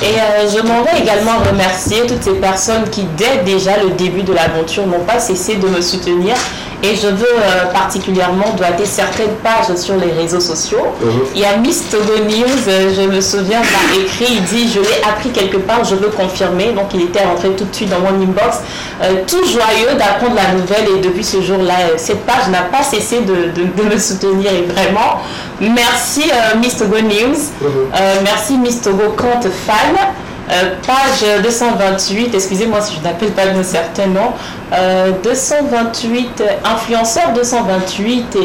Et je m'en vais également remercier toutes ces personnes qui, dès déjà le début de l'aventure, n'ont pas cessé de me soutenir. Et je veux particulièrement doiter certaines pages sur les réseaux sociaux. Il y a Miss Togo News, je me souviens, m'a écrit, il dit, je l'ai appris quelque part, je veux confirmer. Donc il était rentré tout de suite dans mon inbox, tout joyeux d'apprendre la nouvelle. Et depuis ce jour-là, cette page n'a pas cessé de me soutenir. Et vraiment, merci Miss Togo News, merci Miss Togo Compte Fan. Page 228, excusez-moi si je n'appelle pas d'un certain nom, 228, influenceur 228 et...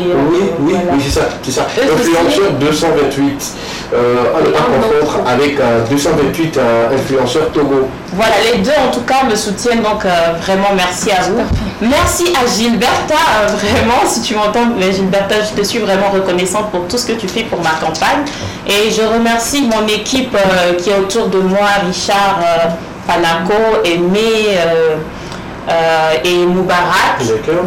oui, c'est ça. Influenceur 228, on ne pas confondre avec 228 influenceurs Togo. Voilà, les deux en tout cas me soutiennent, donc vraiment merci à vous. Merci à Gilberta, vraiment, si tu m'entends, mais Gilberta, je te suis vraiment reconnaissante pour tout ce que tu fais pour ma campagne. Et je remercie mon équipe qui est autour de moi, Richard, Panaco, Aimé et Moubarak.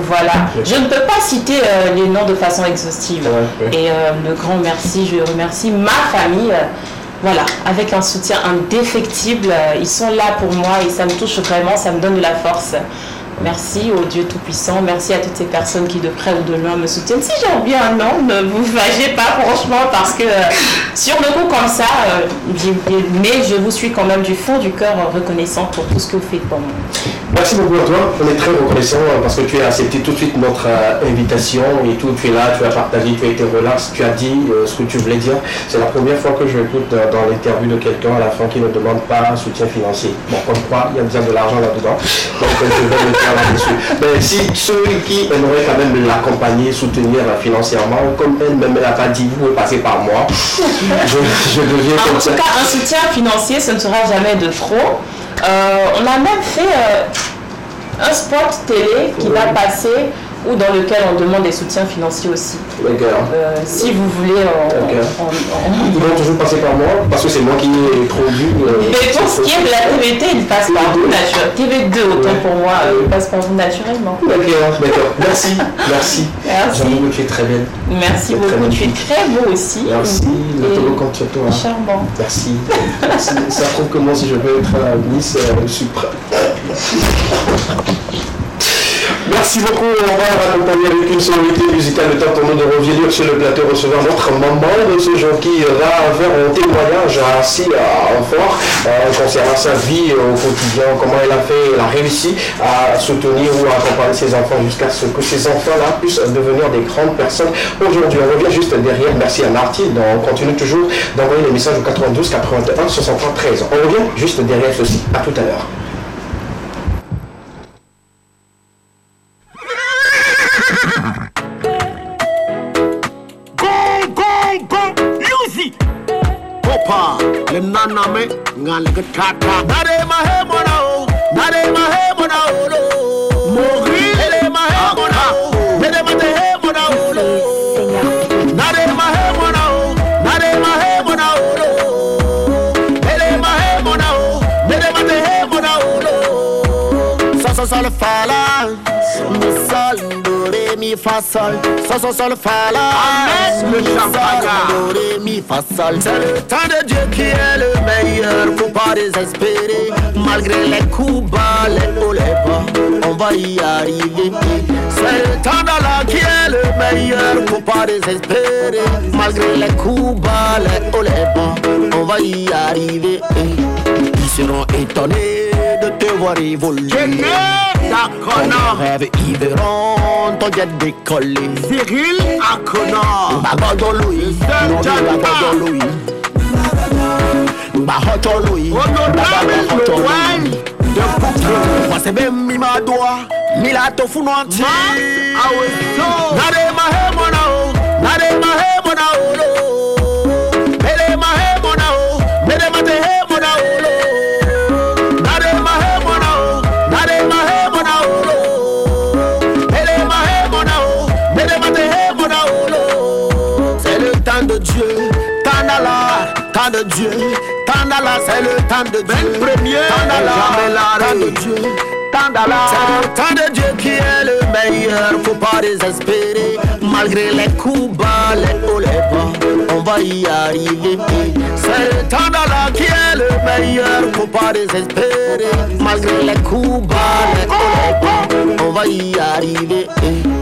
Voilà. Je ne peux pas citer les noms de façon exhaustive. Et le grand merci, je remercie ma famille. Voilà, avec un soutien indéfectible, ils sont là pour moi et ça me touche vraiment, ça me donne de la force. Merci au Dieu Tout-Puissant, merci à toutes ces personnes qui de près ou de loin me soutiennent. Si j'ai oublié un nom, ne vous fâchez pas franchement parce que sur le coup comme ça, mais je vous suis quand même du fond du cœur reconnaissante pour tout ce que vous faites pour moi. Merci beaucoup à toi, on est très reconnaissant parce que tu as accepté tout de suite notre invitation et tout, tu es là, tu as partagé, tu as été relax, tu as dit ce que tu voulais dire. C'est la première fois que je écoute dans l'interview de quelqu'un à la fin qui ne demande pas un soutien financier. Bon, comme quoi, il y a bien de l'argent là-dedans, donc je vais le faire là-dessus. Mais si ceux qui aimeraient quand même l'accompagner, soutenir financièrement, comme elle-même elle n'a pas dit, vous pouvez passer par moi, je deviens comme ça. En tout cas, un soutien financier, ce ne sera jamais de trop. On a même fait un spot télé qui va passer ou dans lequel on demande des soutiens financiers aussi. Si vous voulez... Ils vont toujours passer par moi parce que c'est moi qui ai introduit... Mais pour ce qui est de la TVT, il passe par vous naturellement. TV2, autant pour moi, il passe par vous naturellement. D'accord. Merci. J'avoue que tu es très belle. Merci beaucoup. Tu es très beau aussi. Merci. Le Togo compte sur toi. Charmant. Merci. Ça prouve que moi, si je veux être Miss Suprême. Merci beaucoup, on va accompagner avec une sonorité musicale. Le temps pour nous de revenir sur le plateau recevoir notre maman de ce jour qui va faire un témoignage assez fort concernant sa vie au quotidien, comment elle a réussi à soutenir ou à accompagner ses enfants jusqu'à ce que ces enfants-là puissent devenir des grandes personnes. Aujourd'hui, on revient juste derrière. Merci à Martine. On continue toujours d'envoyer les messages au 92 81 63 13. On revient juste derrière ceci. À tout à l'heure. Nana me ngale tata nare mahe mona nare mahe mona mori ele mahe mona nare mahe mona nare mahe mona nare mahe mona ele mahe mona nare mahe mona sa le fala me sal ndore ré, mi, fa, sol. Sol, sol, fa, la. Ahmed le champagne. Do, ré, mi, fa, sol. C'est le temps de Dieu qui est le meilleur. Faut pas désespérer. Malgré les coups bas, les hauts, les bas, on va y arriver. C'est le temps d'Allah qui est le meilleur. Faut pas désespérer. Malgré les coups bas, les hauts, les bas, on va y arriver. Ils seront étonnés de te voir évoluer. D'accord. Rêve, ils verront ton jet décoller. Cyril Akona. Bagodo Louis, non Bagodo Louis. Bahoto Louis, Bahoto Louis. De boucle, moi c'est même mi ma doigt, mi la tofu no anti. Nade ma he mona o, nade ma he mona o lo. Nade ma he mona o, nade ma te he mona o lo. Nade ma he mona o, nade ma he mona o lo. Nade ma he mona o, nade ma te he mona o lo. C'est le temps de Dieu, temps d'Allah, temps de Dieu. C'est le temps de Dieu. Temps de Dieu. C'est le temps de Dieu qui est le meilleur. Faut pas désespérer. Malgré les coups bas, les hauts, les bas, on va y arriver. C'est le temps d'Allah qui est le meilleur. Faut pas désespérer. Malgré les coups bas, les hauts, les bas, on va y arriver.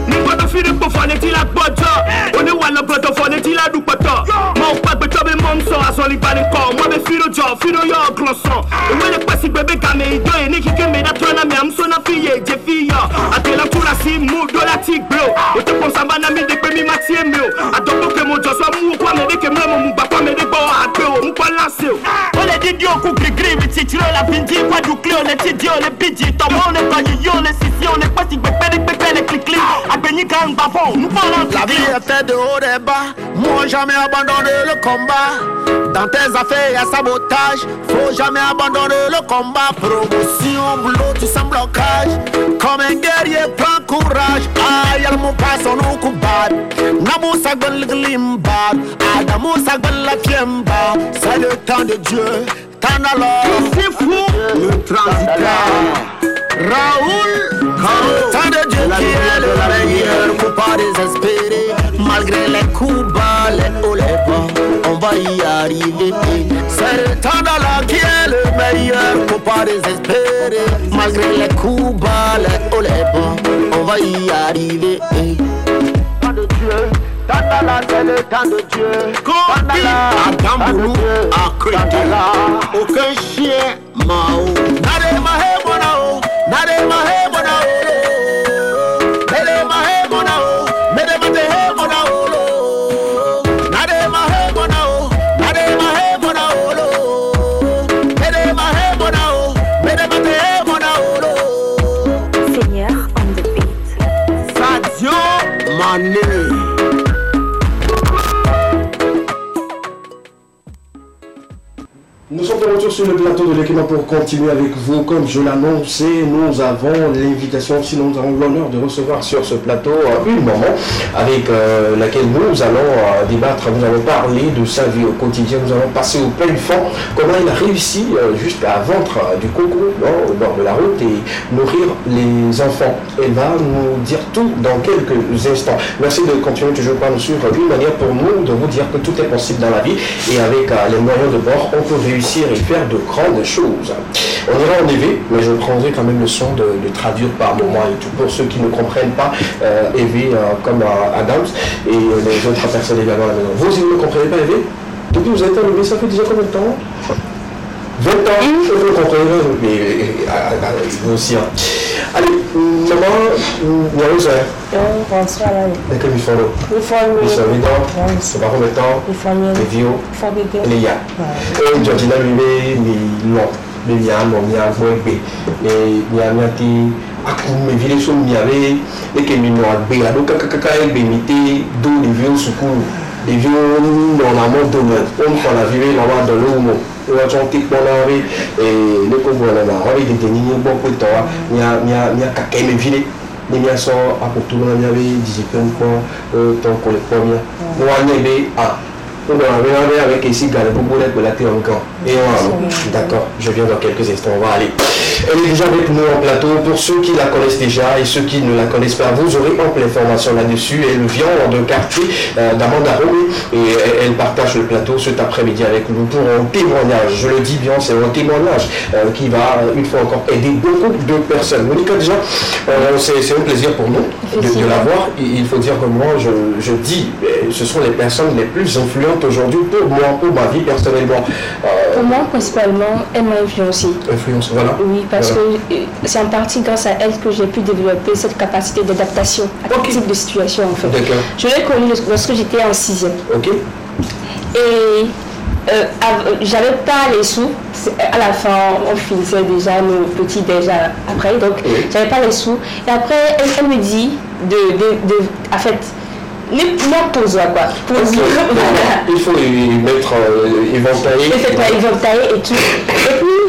Ningwada fini pofane tila boja. One wala boto fone tila du pata. Ma pas beto be monso aso li bani ko. Mo be fino jo fino yo closon. When the pasi bebe kame do eni ki keme na tona me am so na fiye je fiya. Atela tula si mu do la tig bro. O te pon samba na mi de pe mi matie meo. Adoko ke mo jo so mu kwa me de ke mo mu ba kwa me de bo ato. Mu kwa lance o. Ole di dio ku gri gri mi ti tiro la bindi kwa du cleo le ti dio le bidi. Tomo le kwa yo le sisi on le pasi bebe le clic clic. La vie est faite de haut et bas. Moi jamais abandonner le combat. Dans tes affaires y'a sabotage. Faut jamais abandonner le combat. Promotion, boulot, tu sens blocage. Comme un guerrier, prends courage. Aïe, y'a le mot pas son nom coupable. Nabou sagban le glimbad. Adamou sagban la fiemba. C'est le temps de Dieu. Temps d'Allah. C'est fou. Le transiteur Raoul, temps de Dieu qui est le meilleur. Faut pas désespérer. Malgré les coups bas, les hauts, les bas, on va y arriver. C'est le temps d'Allah qui est le meilleur. Faut pas désespérer. Malgré les coups bas, les hauts, les bas, on va y arriver. Temps de Dieu. Tandala, c'est le temps de Dieu. Kopi Adamboulou a créé. Aucun chien mao. Nade ma he mona o, nade ma he mona o. Nade ma he mona o, nade ma te he mona o. Nade ma he mona o, nade ma he mona o. Nade ma he mona o, nade ma te he mona o. Seigneur on the beat. Sadio Mané. Nous sommes de retour sur le plateau de l'équipement pour continuer avec vous. Comme je l'annonçais, nous avons l'invitation, sinon nous avons l'honneur de recevoir sur ce plateau une maman avec laquelle nous allons débattre, nous allons parler de sa vie au quotidien, nous allons passer au peigne fond, comment il a réussi jusqu'à vendre du coco au bord de la route et nourrir les enfants. Elle va nous dire tout dans quelques instants. Merci de continuer toujours par nous suivre. Une manière pour nous de vous dire que tout est possible dans la vie et avec les moyens de bord, on peut réussir et faire de grandes choses. On ira en EV, mais je prendrai quand même le son de traduire par moment et tout pour ceux qui ne comprennent pas EV comme Adams et les autres personnes également à la maison. Vous, si vous ne comprenez pas EV, depuis que vous êtes en EV, ça fait déjà combien de temps? 20 ans, vous comprenez, mais vous aussi. Hein. Allez, maman, bonsoir. Bonsoir. D'accord, il faut l'eau. Il faut l'eau. C'est pas combien de temps? Il faut l'eau. Les vieux. Il faut l'eau. Les gars. Et Georgina, lui, non. Mais il y a un moment, il y a un point B. Et il y a un petit. Mais il sont mis avec. Et que nous avons B. Donc, quand il y a des d'où les vieux sous cours. Les vieux, on a un mode de monde. On prend la vie, on va dans l'eau. On va chanter pour la vie. Et le pauvre, on a des détenus, bon, pour toi. Il y a quelqu'un qui est venu. Il y a ça, à pour tout le monde, il y avait 18 ans, tant qu'on les premiers. Moi, on est à On va regarder avec ici Galebo pour la terre encore. Et d'accord, je viens dans quelques instants, on va aller. Elle est déjà avec nous en plateau. Pour ceux qui la connaissent déjà et ceux qui ne la connaissent pas, vous aurez ample information là-dessus. Elle vient de quartier d'Amanda Romé et elle partage le plateau cet après-midi avec nous pour un témoignage. Je le dis bien, c'est un témoignage qui va une fois encore aider beaucoup de personnes. Monica, déjà, c'est un plaisir pour nous de la voir. Il faut dire que moi, je dis, ce sont les personnes les plus influentes aujourd'hui pour moi, pour ma vie personnellement. Pour moi, principalement, elle m'a influencé. Influence, voilà. Oui, parce que c'est en partie grâce à elle que j'ai pu développer cette capacité d'adaptation à tout type de situation, en fait. D'accord. Je l'ai connue lorsque j'étais en 6e. Ok. Et j'avais pas les sous. À la fin, on finissait déjà nos petits déjà après, donc j'avais pas les sous. Et après, elle me dit en fait, pose-toi quoi. Pose-toi. Il faut y mettre éventaillé. Éventaillé et tout. Et puis,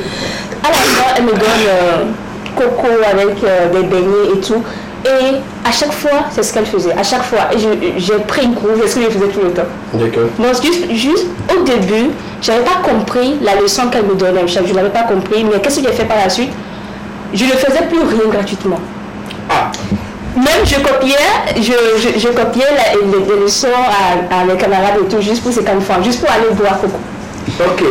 à la fin, elle me donne coco avec des beignets et tout. Et à chaque fois, c'est ce qu'elle faisait. À chaque fois, j'ai pris une cour, c'est ce que je faisais tout le temps. D'accord. Donc, juste au début, je n'avais pas compris la leçon qu'elle me donnait. Je ne l'avais pas compris. Mais qu'est-ce que j'ai fait par la suite? Je ne faisais plus rien gratuitement. Ah. Même je copiais les leçons à mes camarades et tout, juste pour ces enfants, juste pour aller boire coco. Ok.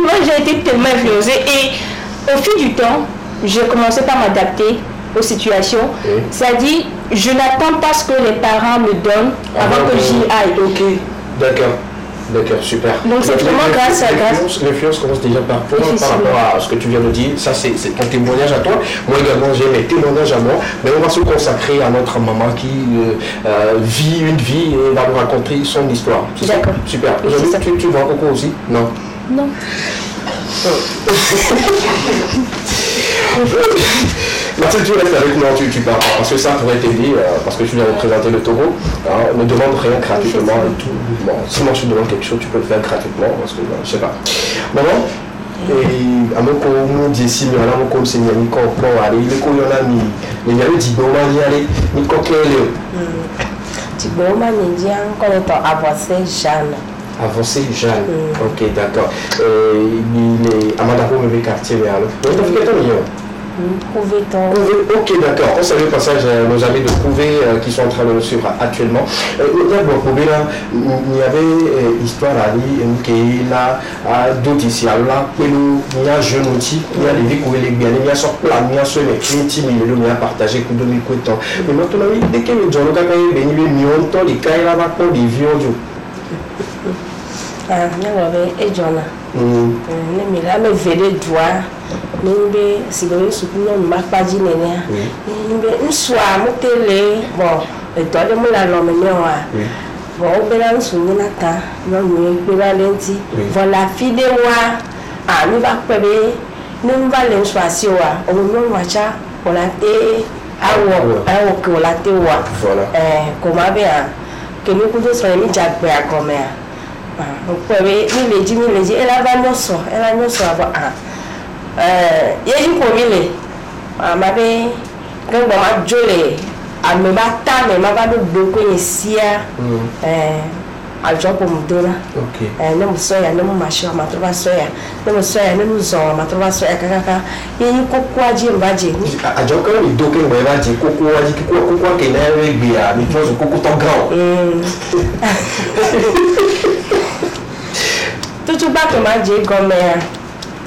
Moi, j'ai été tellement influencée. Et au fil du temps, j'ai commencé par m'adapter aux situations. C'est-à-dire, je n'attends pas ce que les parents me donnent avant que j'y aille. Ok, d'accord, super. Donc c'est vraiment grâce à... L'influence commence déjà par rapport à ce que tu viens de dire. Ça, c'est ton témoignage à toi. Moi également, j'ai mes témoignages à moi. Mais on va se consacrer à notre maman qui vit une vie et va nous raconter son histoire. D'accord. Super. Aujourd'hui, tu vois Coco aussi? Non. Non. Marcel, tu restes avec moi, tu parles, parce que ça pourrait t'aider, parce que tu viens représenter le Togo. Ne demande rien gratuitement et tout. Bon, si moi je te demande quelque chose, tu peux le faire gratuitement, parce que je sais pas. Maman, à mon co, mon d'ici, mais à mon co, c'est Niami, quand on va aller, le co, il y en a mis, mais il y a le Tibo, on va y aller, mais quoi qu'il y ait. Tibo, on va y dire, quand on est avancé, Jeanne. Avancé, Jeanne. Ok, d'accord. Il est Amanda Romé, quartier vers le. Donc, il fait combien? Ok, d'accord. On salue le passage nos amis de Prouvé qui sont en train de nous suivre actuellement. Il y avait histoire à dire qu'il a d'autres ici. Là, il y a un jeune outil, il y a les vies qui les bien, il y a sur plan, il y a sur les clients, il y a partagé coup de mi-temps. Mais maintenant, dès que les gens ont gagné, ils ont mis un temps, les cas, ils ont des vieux. Et John, mais là, me verrai droit. Nimbe sigori sukuno mapa ji nene nimbe nswa motele bon eto de mo la lo me ne wa bon be la nsu ni nata no mi pe la lenti voilà fide wa mi ba pebe ni mba le nswa si wa o mo wa cha ola te awo ko la te wa ko ma be a ke mi ku do so mi jagbe akome o pebe mi leji ela ba no so aba yeji komile amabe gangba ma jole ameba ta me ma ba do gboko yesia ajo ko mudora ne mo soya ne mo masho ma troba soya ne mo soya ne mo zo ma troba soya kaka yeji kokko aje mbaje ajo ko ni doke mo ba je kokko aje kokko ke na we gbe a mi trozo kokko to grand tutu ba to ma je gome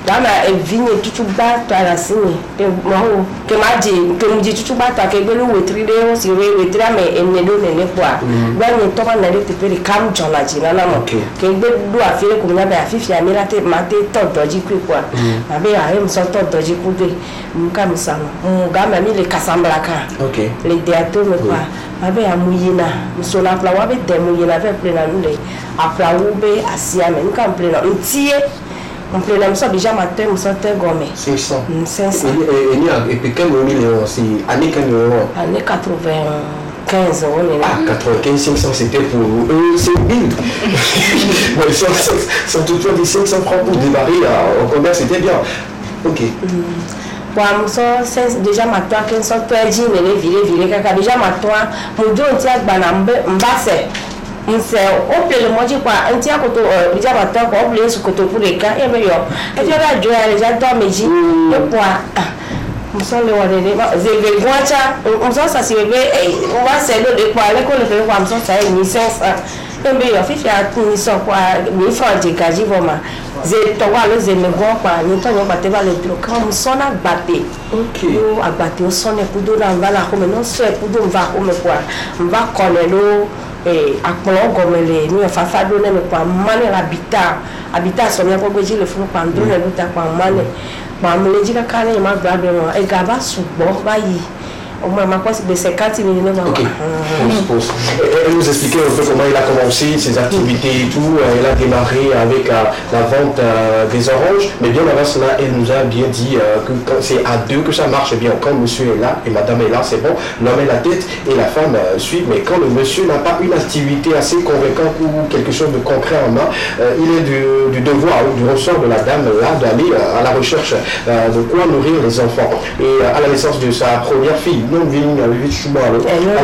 dama evinye tutuba to ara sini mo ke ma je ke mu je tutuba to ke gbelu wetri de o si wetri ame enedo nene kwa gba ni to ba na de te pere kam jona ji na mo ke gbe do afire ko na be afifi amira te ma te to doji ku kwa ma be a em so to doji ku be mu ka mi sama mu ga ma mi le kasambra ka le de ato me kwa ma be amuyina so na fla wa be de muyina be plena nle afla wo be asia me nka plena ntie on peut l'aimer déjà matin, on s'entend gomme. 500. 500. Et puis quel million aussi? Année 95 euros. Ah, 95, 500 c'était pour eux, c'est 1000. Bon, ils sont tout le temps des 500 francs pour démarrer au commerce, c'était bien. Ok. Pour déjà ma toi, 1500 toi, dit, mais les virer, caca, déjà ma toi, mon dieu, on tient à Banambe, Mbassé. c'est au plus le manger quoi un tiers côté déjà matin quoi au plus ce côté pour les cas et meilleur et tu as joué les gens mais j'ai et quoi on sent le wale je vais voir ça on sent ça c'est on va c'est de quoi les qu'on fait quoi on sent ça une licence et meilleur fifi a tout ça quoi mais faut dégager vraiment je to wa le je me vois quoi ni to ni ba te ba le bureau quand on sent na batté ok a batté on sent pour do na va la comme non c'est pour do va comme quoi on va connaître l'eau akpɔlɔ gɔmɛ le nu fafa do ne me kpa mane habitat sɔmia kɔgbɛ dzi le funu kpa ŋdɔ ne do ta kpa mane kpa mele dzi kaka ne ma gba do ma ega va sugbɔ va yi au moins ma quoi c'est 50 minutes ne ma ok elle nous expliquait un peu comment il a commencé ses activités et tout elle a démarré avec la vente des oranges mais bien avant cela elle nous a bien dit que c'est à deux que ça marche bien quand monsieur est là et madame est là c'est bon l'homme est la tête et la femme suit mais quand le monsieur n'a pas une activité assez convaincante ou quelque chose de concret en main il est du devoir ou du ressort de la dame là d'aller à la recherche de quoi nourrir les enfants et à la naissance de sa première fille à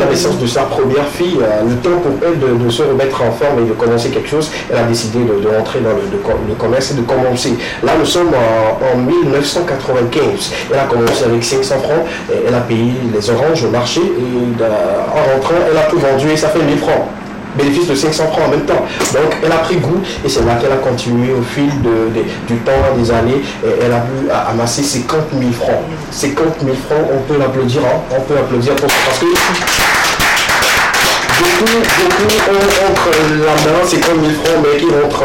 la naissance de sa première fille, le temps pour elle de se remettre en forme et de commencer quelque chose, elle a décidé de rentrer dans le commerce et de commencer. Là, nous sommes en 1995. Elle a commencé avec 500 francs, elle a payé les oranges au marché et en rentrant, elle a tout vendu et ça fait 1000 francs. Bénéfice de 500 francs en même temps. Donc elle a pris goût et c'est là qu'elle a continué au fil du temps, des années. Et elle a pu amasser 50 000 francs. 50 000 francs, on peut l'applaudir, hein? On peut applaudir pour ça. Parce que beaucoup entre la main 50 000 francs, mais qui rentrent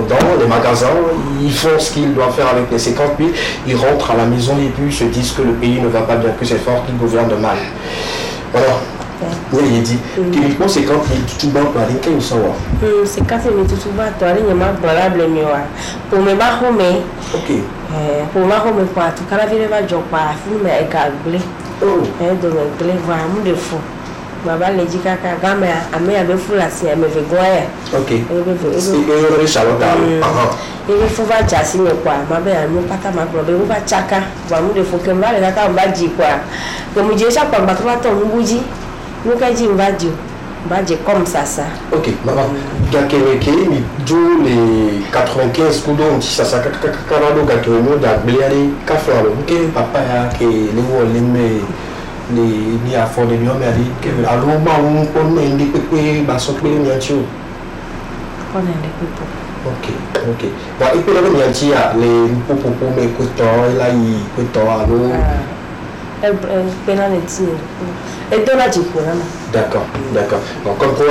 dans les magasins, ils font ce qu'ils doivent faire avec les 50 000, ils rentrent à la maison et puis se disent que le pays ne va pas bien, que c'est fort, qu'il gouverne mal. Voilà. Oui, il dit. Typiquement, c'est quand tu vas parler, qu'est-ce que ça va? C'est quand tu vas parler, il y a un problème. Pour me battre, ok. Pour me battre, quoi, tout cas, la vie va jouer par film et calculer. Oh. Donc, les voilà, mon défaut. Baba le dit kaka gamme a me avec fou la si elle me fait goyer. Ok. Et le Charlotte. Il faut va chasser quoi. Ma belle nous pas ta ma problème. On va chaka. Va nous défaut que va les attaques on va dire quoi. Que me dire ça pas battre ton bougie. Nous quand dit on va dire. Va dire comme ça. Ok, maman. Gakeweke, mi do les 95 coudons, ça carado gakewemo da bliali café alors. Ok, papa ya que les vols les à fond de l'homme que alors on est indépendant basso que les miatio on est indépendant ok bon et puis les miatia les popo mais coton là il coton alors elle pénalité et de la diplôme. D'accord. Donc comme quoi,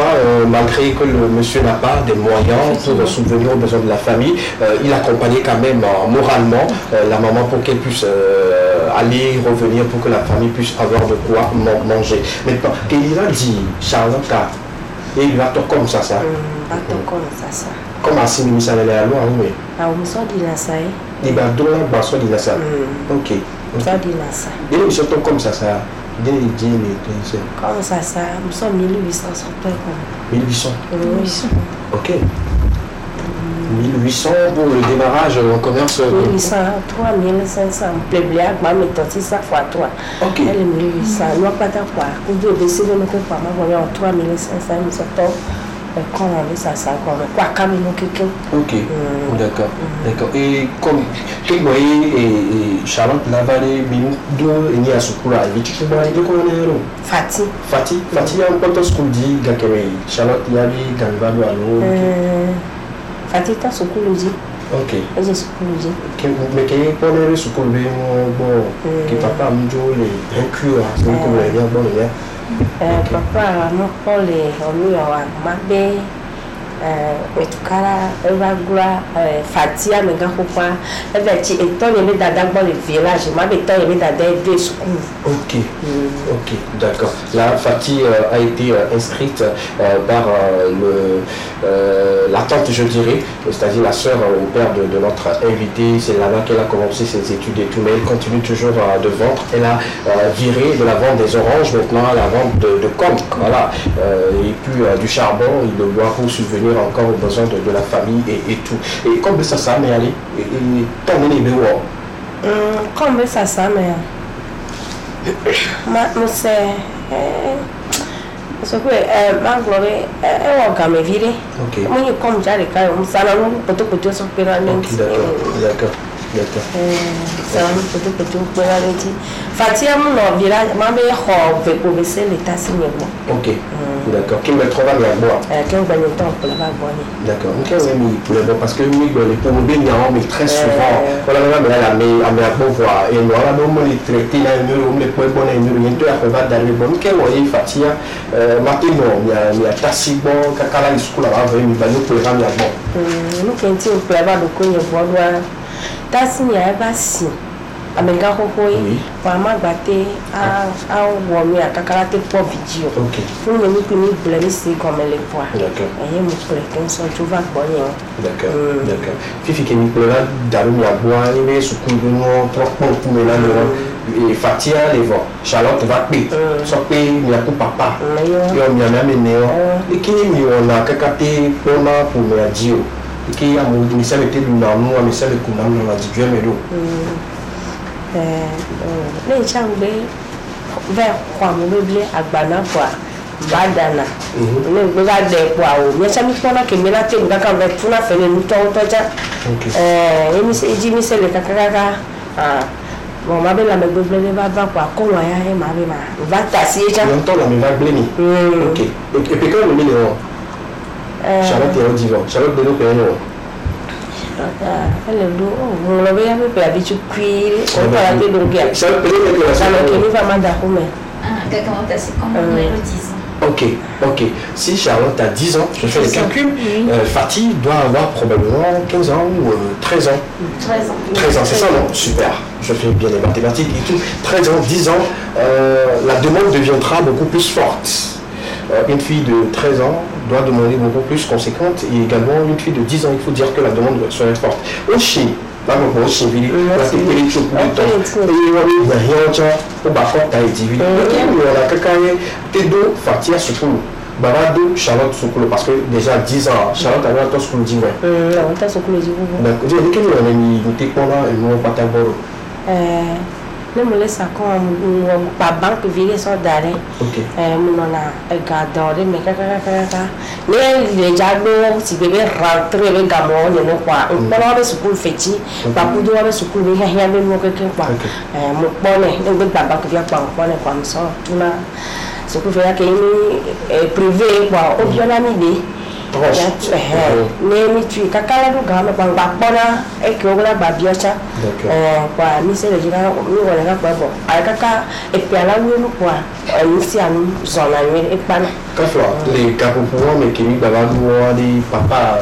malgré que le monsieur n'a pas des moyens pour subvenir aux besoins de la famille, il accompagnait quand même moralement la maman pour qu'elle puisse aller revenir pour que la famille puisse avoir de quoi manger. Maintenant, il a dit, Charlotte, et il va tout comme ça. Comme à 6 minutes, ça allait à l'eau, oui. Ah, on sort de la salle. Il va donner un basson de la salle. Ok. Ça dit la salle. Et nous sommes comme ça. Comme ça, nous sommes 1800. 1800. Ok. 1800 pour le démarrage en commerce. 1800, 3500. Plébléac, ma méthode, c'est ça fois 3. Ok. Elle est 1800. Nous n'avons pas de quoi. Nous devons baisser de notre part. Nous avons 3500. Nous sommes quand on met ça comme quoi quand même quelqu'un. Ok, d'accord. Et comme vous voyez, Charlotte Lavalée, Bimdo, et Nia Sukula, et tu fais de quoi on est Fatih, un peu de ce qu'on dit, Gakeway, Charlotte Yabi, Ganvalo, allo. Fatih, t'as Sukulu dit. Ok. Et j'ai Sukulu dit. Mais qui est pour les Sukulu, bon, qui papa Mjo, les inclure, c'est comme les bien bon, les bien. Papa, non pas les hommes, ma belle, Etukara, Evagura, Fatia, Megapopa, Evati, et toi, il est d'abord le village, ma belle, il est d'abord des schools. Ok, d'accord. Là, Fatih a été inscrite par la tante, je dirais, c'est-à-dire la sœur au père de notre invité. C'est là-bas qu'elle a commencé ses études et tout, mais elle continue toujours de vendre. Elle a viré de la vente des oranges maintenant à la vente de com. Voilà. Et puis du charbon, il le boit pour subvenir encore aux besoins de la famille et tout. Et comme ça, mais allez, tant de béois. Comme ça, mais. Ma, c'est. parce que ma gloire est organe viré. Ok. Moi, comme j'arrive quand même, ça n'a pas de côté sur le D'accord. ça n'a pas de côté sur le Fatia, mon village, ma mère a pour baisser l'état signé. Ok. D'accord. Qui me trouve à la boire. Quel bon temps pour la bonne. D'accord. Ok, oui, pour le bon, parce que oui, les pommes mais très souvent, voilà, mais là, mais à mes voir, et voilà, nous, les traités, là, nous, les points bons, et nous, on va d'aller bon. Ok, oui, Fatia, maintenant, il y a tassi bon, kakala, il se coule à la veille, mais nous, pour le ramener à bon. Nous, quand on peut avoir le coin, voir, tassi, il y a pas si. Amenga hoi vraiment batté à womé à kakarate pour vidéo. Ok. Pour nous nous blâmer c'est comme les poids. D'accord. Et nous prétendons ça tu vas bonner. D'accord. D'accord. Fifi qui nous plaira d'aller à boire, il est sous coup de nous trop pour nous là et Fatia les voix. Charlotte va payer. Soit payer il y a pour papa. Il y a même néo. Et qui nous on a kakate pour me dire qui a mon ministère était du nom, moi ministère de Kunam dans la Dieu mais les gens vers quoi mon bébé à Bana quoi Badana les gars des quoi mais ça me fait que me la tête quand on va tout la faire nous tout et me dit me c'est le kakaka bon ma belle la me bébé va quoi comment ya ma va tasser déjà longtemps la me va blêmer. Ok. Et puis quand le numéro Charlotte est au divan. Charlotte de nous paye non. Elle on l'avait un peu habitué cuire on va la dédouguer ça le qui va mandar combien Comment t'as c'est comme on est le 10 ans. Ok. Si Charlotte a 10 ans, je fais les calculs, Fatih doit avoir probablement 15 ans ou 13 ans. 13 ans. 13 ans, c'est ça, non? Super. Je fais bien les mathématiques et tout. 13 ans, 10 ans, la demande deviendra beaucoup plus forte. Une fille de 13 ans doit demander beaucoup plus conséquente et également une fille de 10 ans, il faut dire que la demande serait forte. Au Chine, là, au Chine, la température pour le temps. Et il y a rien, au bas-fond, tu as dit, on a quelqu'un, t'es deux, Fatia Soukoulou. Barado, Charlotte Soukoulou, parce que déjà 10 ans, Charlotte a un Soukoulou d'hiver. On t'a Soukoulou d'hiver. Donc, je dis que nous, on a mis le téléphone et nous, on pas t'avoir. Ne me laisse comme pas banque virée sans d'arrêt. Mon a gardé mais les jardins si bébé rentrer le gamon ne quoi on peut avoir ce coup féti pas pour dire avec ce coup il y a rien de moi quelqu'un quoi mon bonnet ne veut pas banque vient pas on est comme ça tout là ce que fait que privé quoi au bien ami mais tu kakala do gama kwa bona e ke ola ba biocha kwa mi se le jira mi wala ka kwa bo ay kaka e pe ala wi no kwa ni si anu zona ni e pana ka fo le ka po me ke mi baba do di papa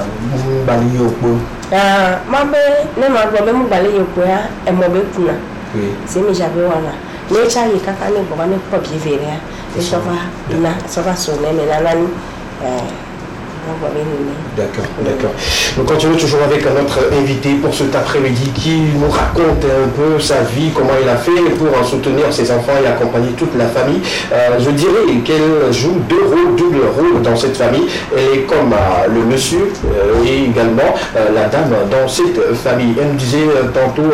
bali yo po ma be ne ma bo be mu bali yo po ya e mo be kuna se mi jabe wana ne cha yi kaka ne bo ba ne po bi vere e so va sonner mais là D'accord. Nous continuons toujours avec notre invité pour cet après-midi qui nous raconte un peu sa vie, comment il a fait pour soutenir ses enfants et accompagner toute la famille. Je dirais qu'elle joue double rôle dans cette famille. Elle est comme le monsieur et également la dame dans cette famille. Elle nous disait tantôt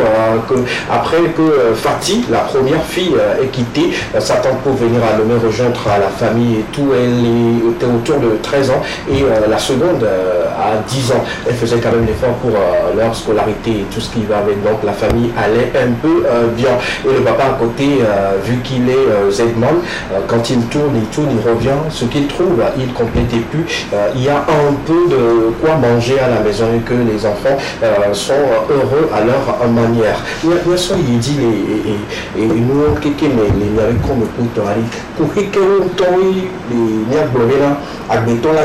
qu'après que Fatih, la première fille, ait quitté sa tante pour venir à me rejoindre à la famille et tout, elle était autour de 13 ans et la seconde à 10 ans, elle faisait quand même l'effort pour leur scolarité et tout ce qui va avec. Donc la famille allait un peu bien. Et le papa à côté, vu qu'il est Z-man, quand il tourne, il revient. Ce qu'il trouve, il complète et puis il y a un peu de quoi manger à la maison et que les enfants sont heureux à leur manière. Bien sûr, il dit et nous, quelqu'un les avait comme pour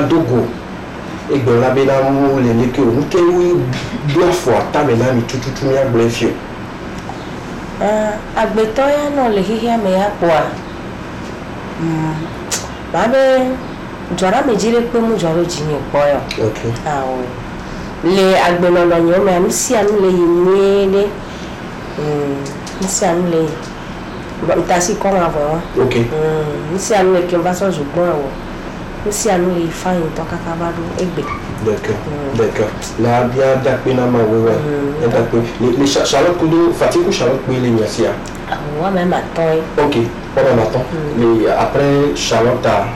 Dogo. Et dans la bénamou, les nécos, nous qui deux fois, ta bénami, tout le blessure. Agbetoya non le hihia me ya kwa. Babe, jora me jire pe mu joro jini koyo. Okay. Le agbeno no nyo me msi anu le yimwele. Msi anu le. Mtasi ko ngavo. Okay. Msi anu le kembaso jukon wo. Aussi à nous les femmes en tant qu'acabado et bé. D'accord. Là, bien d'acpénama, les Charlotte Koudou, Fatih ou Charlotte Koudou, les Niasia. Moi même attends. Ok, pas même attends. Mais après, Charlotte a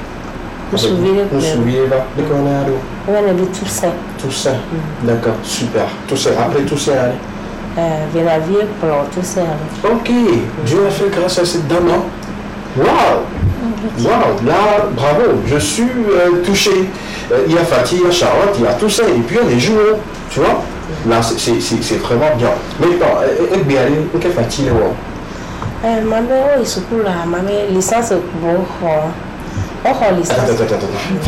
Vous suivez là. Dès qu'on est allé. On est de Toussaint. Toussaint. D'accord, super. Toussaint. Après Toussaint, allez. Vénavier, pour Toussaint. Ok. Dieu a fait grâce à cette dame. Waouh! Waouh! Là, bravo. Je suis touché. Il y a Fatih, il y a Charlotte, il y a Toussaint. Et puis il y a les jumeaux. Tu vois? Là, c'est vraiment bien. Maintenant, qu'est-ce que Fatih est où? Ma mère, il se coule là. Ma mère, licence, bon. Oh, licence. Attends.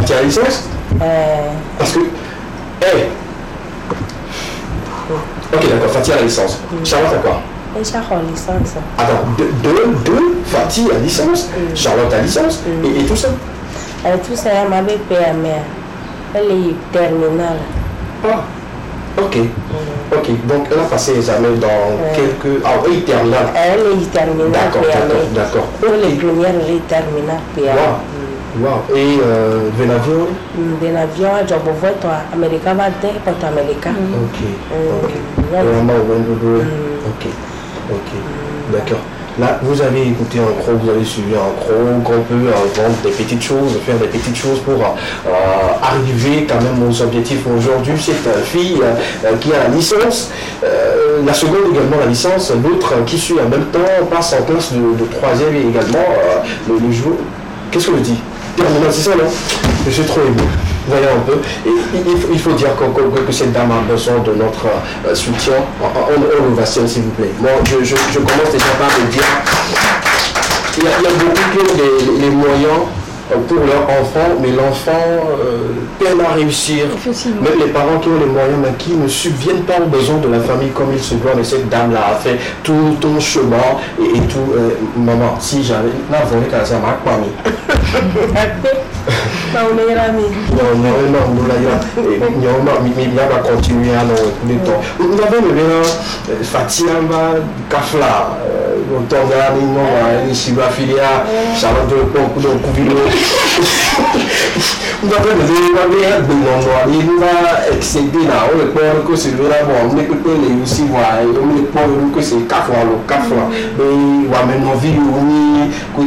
Tu as la licence? Parce que. Ok, d'accord, Fatih a la licence. Charlotte a quoi? Charlotte a licence. Attends, deux, Fatih a licence, Charlotte a licence, et tout ça? Tout ça, ma mère paie à mère. Elle est terminale. Ah, ok. Ok, donc elle a passé les années dans quelques. Ah oui, terminale. Elle est terminale. D'accord. Pour les premières, elle est terminale. Wow. Et Vénavion? Vénavion, je vois toi, Américain va dire pour toi, Américain. Ok. D'accord. Là, vous avez écouté un gros, vous avez suivi un gros, qu'on peut vendre des petites choses, faire des petites choses pour arriver quand même aux objectifs. Aujourd'hui, cette fille qui a la licence, la seconde également la licence, l'autre qui suit en même temps, passe en classe de troisième et également le jour. Qu'est-ce que je dis? Terminal, c'est ça, non? Je suis trop ému. Voyez un peu. Et il faut dire que cette dame a besoin de notre soutien. On l'ovation, s'il vous plaît. Moi, je commence déjà par me dire il y a beaucoup qui ont les moyens pour leur enfant, mais l'enfant peine à réussir. Même les parents qui ont les moyens, mais qui ne subviennent pas aux besoins de la famille comme il se doit. Mais cette dame-là a fait tout ton chemin et tout. Maman, si j'avais. Non, vous voyez qu'elle s'est marquée parmi. Il va continuer à nous temps. Nous avons le Fatima Kafla, ici va filia, Charlotte de Couvino. Nous avons le il va excéder là, on le peut que c'est vraiment, on écoute les aussi, on le peut que c'est Kafla, mais on va maintenant vivre, on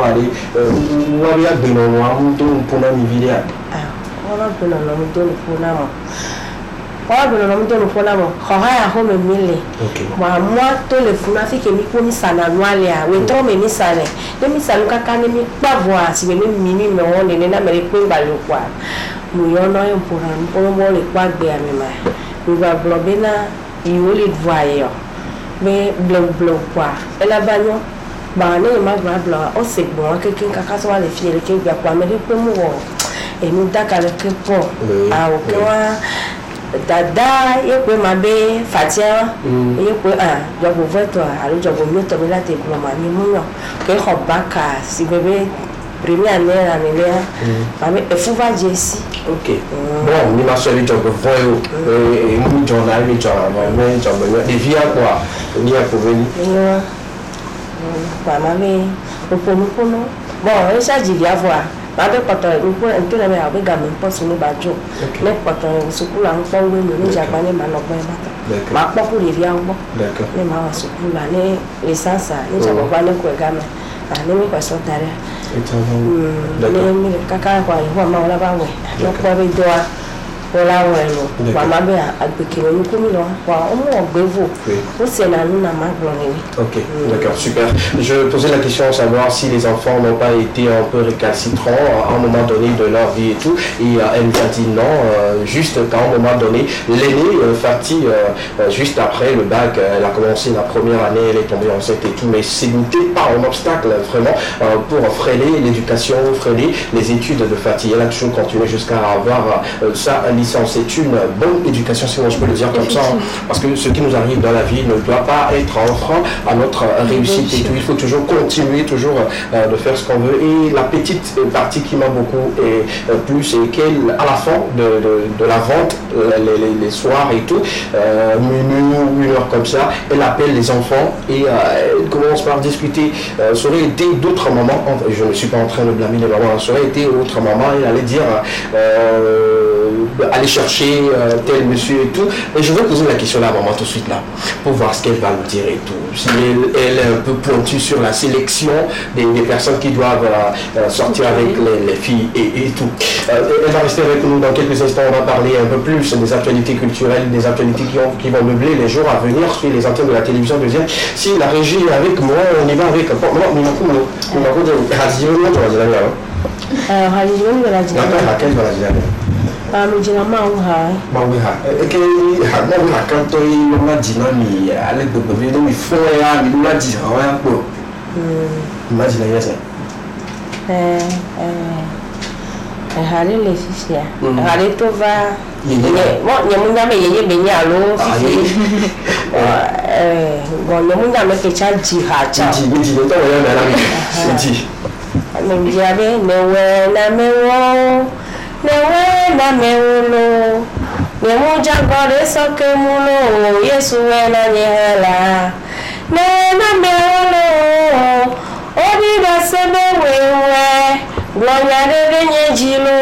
aller, on va bien de l'homme pour la vie. On va bien pour la moi, tout le fou, ma fille qui est mis ça dans l'oilia, ou trop mis ça. Les mis ça, nous cacanes, mais pas voir si les mimi, mais on est là, mais les coups balou quoi. Nous y en a pour un les quoi de à mes mains. Nous va bloquer là, il y a les voyants. Mais blanc quoi. Et la bagnole, bah, on est ma blanc, on sait bon, quelqu'un qui a cassé les filles, qui a quoi, mais les peu mourir. Et nous d'accord avec le pont. Ah, ok. Dada, il peut m'aber, Fatia, il peut je vous vois toi, alors je vous mets tomber la tête pour mamie, mon que Robaka, si bébé, première année, mamie, il faut voir Jessie. Ok. Bon, il m'a sauvé, je vous vois, et nous, j'en ai mis, j'en ai des vies à quoi? Il y a pour venir. Mamie, pour nous, bon, ça dit, viens voir. Avec pas un peu avec gamin pas sur le badjo mais pas ce coup là on peut le japonais ma pas pour les vieux d'accord mais ma ce coup là les ça les japonais quoi gamin les me pas derrière mais caca quoi il va mal là-bas ouais donc pas avec toi voilà ouais maman bien avec qui nous comme là quoi on bevo c'est là nous na ma ok d'accord super je posais la question à savoir si les enfants n'ont pas été un peu récalcitrants à un moment donné de leur vie et tout et elle m'a dit non juste qu'à un moment donné l'aînée Fatih juste après le bac elle a commencé la première année elle est tombée enceinte et tout mais ce n'était pas un obstacle vraiment pour freiner l'éducation freiner les études de Fatih elle a toujours continué jusqu'à avoir sa c'est une bonne éducation, si je peux le dire comme ça, parce que ce qui nous arrive dans la vie ne doit pas être un frein à notre réussite et tout. Il faut toujours continuer, toujours de faire ce qu'on veut. Et la petite partie qui m'a beaucoup plu, c'est qu'elle, à la fin de la vente, les soirs et tout, minuit ou une heure comme ça, elle appelle les enfants et elle commence par discuter. Ça aurait été d'autres moments, je ne suis pas en train de blâmer les mamans, ça aurait été d'autres moments, elle allait dire aller chercher tel monsieur et tout. Et je vais poser la question là à maman tout de suite là, pour voir ce qu'elle va nous dire et tout. Si elle est un peu pointue sur la sélection des personnes qui doivent sortir avec les filles et tout. Elle va rester avec nous dans quelques instants. On va parler un peu plus des actualités culturelles, des actualités qui vont meubler les jours à venir sur les antennes de la télévision deuxième. Si la régie est avec moi, on y va avec. Hari le sisi ya. Hari to va. Nyemunya me yeye benya lo sisi. Nyemunya me kecha jihacha. Ji le to ya na mi. Ji. Nyemunya newe na mewo. Newe na mewolo. Nyemunya gore soke mulo. Yesu na nyela. Ne na mewolo. Obi da sebe wewe. Gloria de Nyejilo,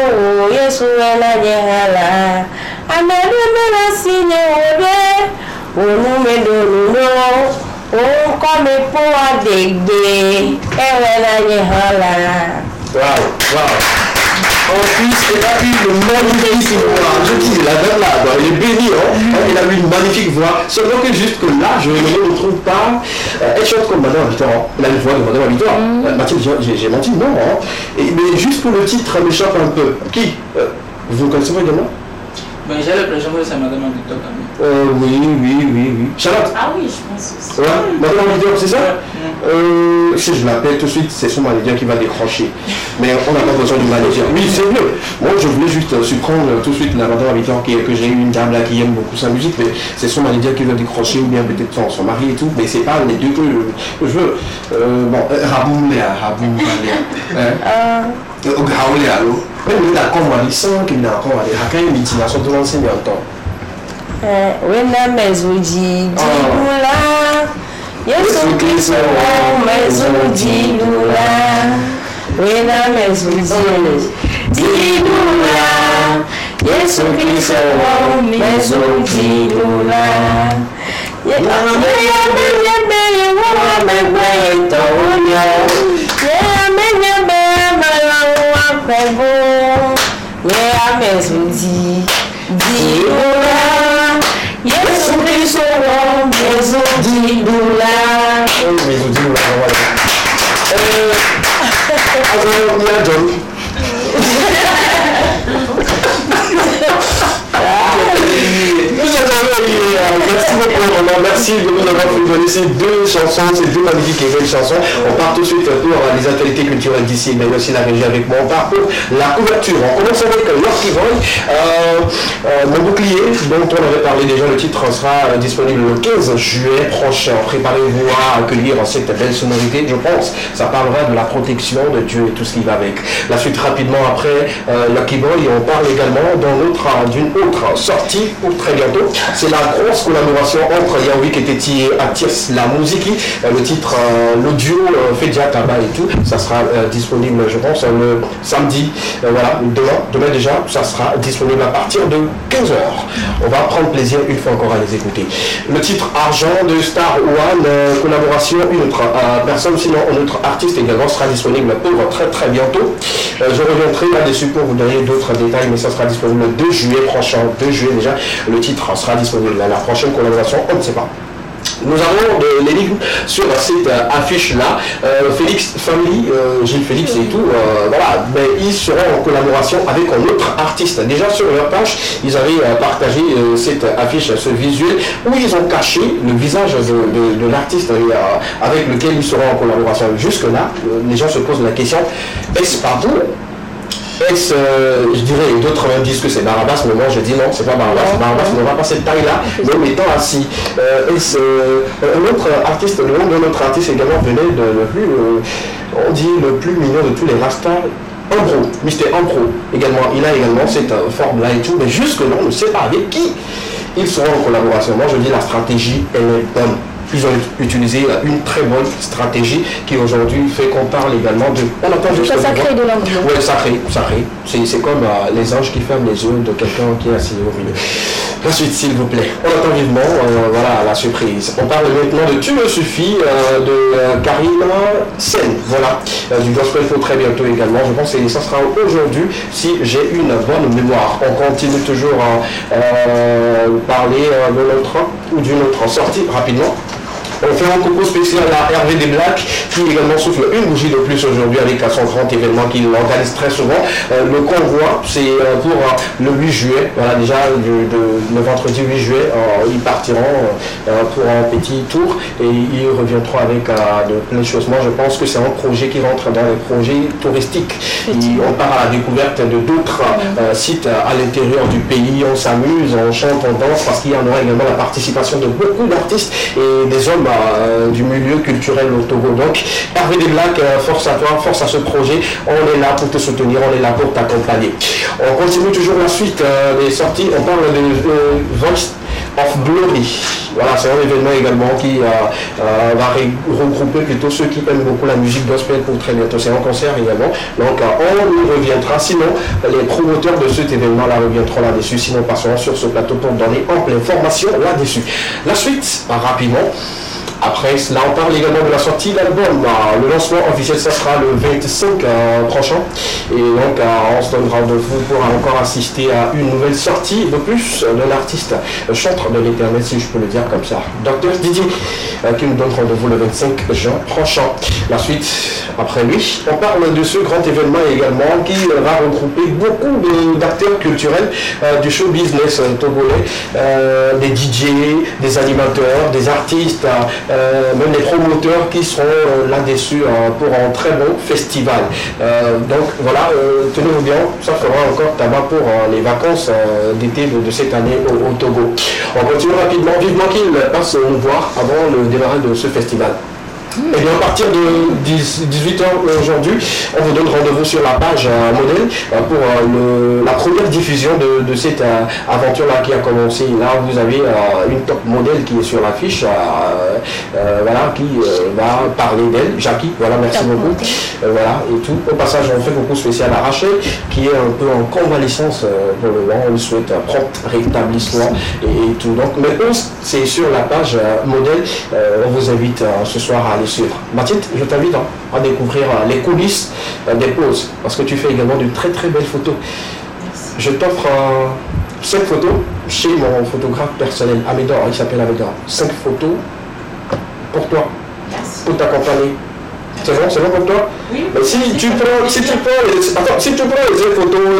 Yesu na Nyehala. Anademela sinye obe, onumedoluno, on come pour adegbe, ewe na Nyehala. Wow. En plus, elle a eu une magnifique voix. Je dis, la dame là, elle est bénie, elle a eu une magnifique voix. Seulement que juste que là, je ne le trouve pas. Elle chante comme Madame Victoire. Elle a une voix de Madame Victoire. Mathilde, j'ai menti, non. Mais juste pour le titre, elle m'échappe un peu. Qui vous connaissez pas également? Ben, j'ai l'impression que c'est Madame Victoire quand même. Oui. Charlotte? Ah oui, je pense aussi. Ouais, Madame Victoire, c'est ça? Si je l'appelle tout de suite, c'est son manager qui va décrocher. Mais on n'a pas besoin du manager. Oui, c'est mieux. Moi, je voulais juste surprendre tout de suite la Madame Victoire que j'ai eu une dame là qui aime beaucoup sa musique, mais c'est son manager qui va décrocher ou bien peut-être son mari et tout. Mais c'est pas les deux que je veux. Bon, Raboum Léa. Même la convalescence qui n'a pas la mutilation de l'enseignant. Wena mezuji dilula, Yesu Kristo mezuji dilula. Wena mezuji dilula, Yesu Kristo mezuji dilula. Yesu Kristo mezuji dilula. Merci de nous avoir fait donner ces deux chansons, ces deux magnifiques et belles chansons. On part tout de suite pour les actualités culturelles d'ici, mais aussi la régie avec moi. On part pour la couverture. On commence avec Yorkie Boy, mon bouclier, dont on avait parlé déjà. Le titre sera disponible le 15 juillet prochain. Préparez-vous à accueillir cette belle sonorité. Je pense ça parlera de la protection de Dieu et tout ce qui va avec. La suite rapidement après Yorkie Boy. On parle également d'une autre sortie pour très bientôt. C'est la grosse collaboration entre Yawik et Teti Atias la musique. Le titre, l'audio Fedia Taba et tout, ça sera disponible je pense le samedi. Voilà, demain déjà, ça sera disponible à partir de 15h. On va prendre plaisir une fois encore à les écouter. Le titre Argent de Star One, collaboration, une autre personne, sinon un autre artiste également sera disponible pour très bientôt. Je reviendrai là-dessus pour vous donner d'autres détails, mais ça sera disponible le 2 juillet prochain. 2 juillet déjà, le titre sera disponible. La prochaine collaboration, on ne sait pas. Nous avons de l'énigme sur cette affiche-là. Félix Family, Gilles Félix et tout, voilà, mais ils seront en collaboration avec un autre artiste. Déjà sur leur page, ils avaient partagé cette affiche, ce visuel, où ils ont caché le visage de l'artiste avec lequel ils seront en collaboration. Jusque-là, les gens se posent la question, est-ce pas bon? Je dirais, d'autres même disent que c'est Barabas, mais moi je dis non, c'est pas Barabas. Barabas n'aura pas cette taille-là, mais étant assis. Un autre artiste, le nom de notre artiste également venait de le plus, on dit le plus mignon de tous les rastas, Ambro, Mr. Ambro également. Il a également cette forme-là et tout, mais jusque là, on ne sait pas avec qui ils seront en collaboration. Moi je dis la stratégie, elle est bonne. Ils ont utilisé une très bonne stratégie qui aujourd'hui fait qu'on parle également de... On entend juste ça crée de l'engouement. Oui, ça crée. C'est comme les anges qui ferment les yeux de quelqu'un qui est assis au milieu. La suite, s'il vous plaît. On attend vivement, voilà, la surprise. On parle maintenant de Tu me suffis, de Karina Sen, voilà, du gospel pour très bientôt également. Je pense que ça sera aujourd'hui, si j'ai une bonne mémoire. On continue toujours à parler de l'autre ou d'une autre sortie rapidement. On fait un coucou spécial à Hervé Desblacs qui également souffle une bougie de plus aujourd'hui avec son grand événement qu'il organise très souvent. Le convoi, c'est pour le 8 juillet. Voilà, déjà le vendredi 8 juillet, ils partiront pour un petit tour et ils reviendront avec de plein de choses. Moi, je pense que c'est un projet qui rentre dans les projets touristiques. On part à la découverte de d'autres sites à l'intérieur du pays. On s'amuse, on chante, on danse parce qu'il y en aura également la participation de beaucoup d'artistes et des hommes du milieu culturel au Togo. Donc, Hervé Desblacs, force à toi, force à ce projet. On est là pour te soutenir, on est là pour t'accompagner. On continue toujours la suite des sorties. On parle de Voice of Glory. Voilà, c'est un événement également qui va regrouper plutôt ceux qui aiment beaucoup la musique gospel pour très bientôt. C'est un concert également. Donc, on y reviendra. Sinon, les promoteurs de cet événement-là reviendront là-dessus. Sinon, passeront sur ce plateau pour donner ample information là-dessus. La suite, rapidement. Après cela, on parle également de la sortie de l'album. Le lancement officiel, ça sera le 25 prochain. Et donc, on se donne rendez-vous pour encore assister à une nouvelle sortie de plus de l'artiste chantre de l'éternel, si je peux le dire comme ça. Dr Didier, qui nous donne rendez-vous le 25 juin prochain. La suite, après lui, on parle de ce grand événement également qui va regrouper beaucoup d'acteurs culturels du show business togolais, des DJ, des animateurs, des artistes, même les promoteurs qui seront là-dessus pour un très bon festival. Donc voilà, tenez-vous bien, ça fera encore tabac pour les vacances d'été de cette année au Togo. On continue rapidement, vivement qu'il passe nous voir avant le démarrage de ce festival. Et bien à partir de 18h aujourd'hui, on vous donne rendez-vous sur la page modèle pour la première diffusion de cette aventure-là qui a commencé. Là, vous avez une top modèle qui est sur l'affiche, voilà, qui va parler d'elle. Jackie, voilà, merci beaucoup. Voilà, et tout. Au passage, on fait beaucoup spécial à Rachel, qui est un peu en convalescence pour le moment. On lui souhaite un prompt rétablissement et tout. Donc, maintenant, c'est sur la page modèle. On vous invite ce soir à aller suivre. Mathilde, je t'invite à découvrir les coulisses des poses, parce que tu fais également de très très belles photos. Merci. Je t'offre 5 photos chez mon photographe personnel, Amédor, il s'appelle Amédor. 5 photos pour toi. Merci. Pour t'accompagner. C'est bon pour toi? Oui. Mais si tu prends les photos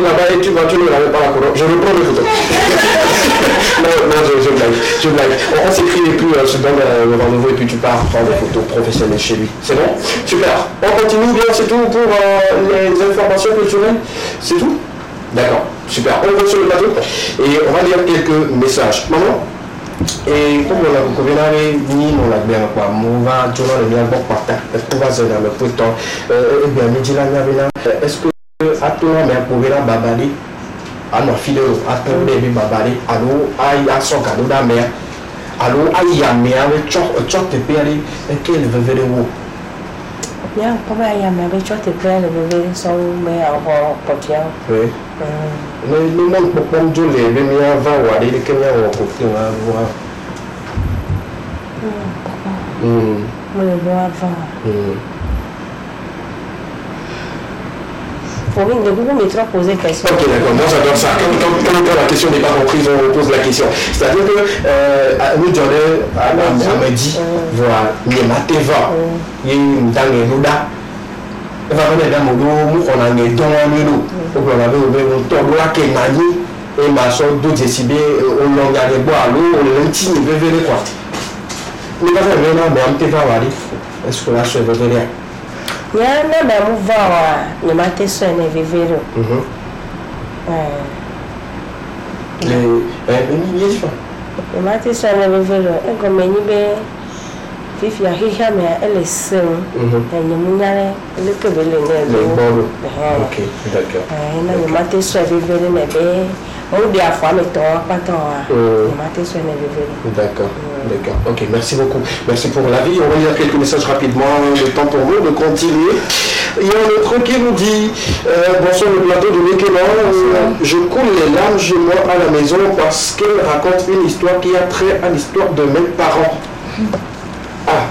là-bas et tu ne l'avais pas la couronne, je reprends les photos. non, je blague. On s'écrit et puis je te donne le rendez-vous et puis tu pars prendre des photos professionnelles chez lui. C'est bon? Super. On continue bien, c'est tout pour les informations culturelles? C'est tout? D'accord, super. On va sur le plateau et on va lire quelques messages. Maman? Et comme on a beaucoup ni on l'a bien quoi, on va toujours le bien bon partage. Est-ce qu'on va se dans le temps? Eh bien, midi là, est-ce que à toi, mais pour venir babali, à nos fidèles, à ton bébé babali, allô, aïe, à son cadeau d'amère, allô, aïe, à mère, avec choc de père, et qu'elle veut venir où? Bien, comment aïe, à mère, avec choc de père, le bébé, son mère, portière. Oui. Mais le monde pour prendre Dieu, les lumières vont aller, les Kenyans vont côté, on va voir. On le voit avant. Pour une de Google, mais trop poser question. Ok, d'accord, moi j'adore ça. Quand la question n'est pas comprise, on pose la question. C'est-à-dire que nous, Jordan, m'a dit, voilà, il y a Mateva, il y a une dingue, Nouda. Il va venir dans mon dos, on a mis dans le dos. Donc on avait un tableau qui est nani, et ma soeur d'autres décibels, on l'a regardé boire l'eau, on l'a petit, il veut venir quoi. Il va venir là, mais on te va aller. Est-ce que la soeur veut venir? Il y a un même mouvement, le matin soir, il veut venir. Le matin soir, il veut venir. Et comme il veut Fifi a hiya me elle est seule. Elle ne m'a pas le que veut le. Ok, d'accord. Elle n'a pas été soignée, elle n'a pas On dit à fois, mais pas tant. D'accord, d'accord. Ok, merci beaucoup. Merci pour l'avis. On va lire quelques messages rapidement. Le temps pour nous de continuer. Il y a un autre qui nous dit bonsoir le plateau de Lekema. Je coule les larmes chez moi à la maison parce qu'elle raconte une histoire qui a trait à l'histoire de mes parents. Ah.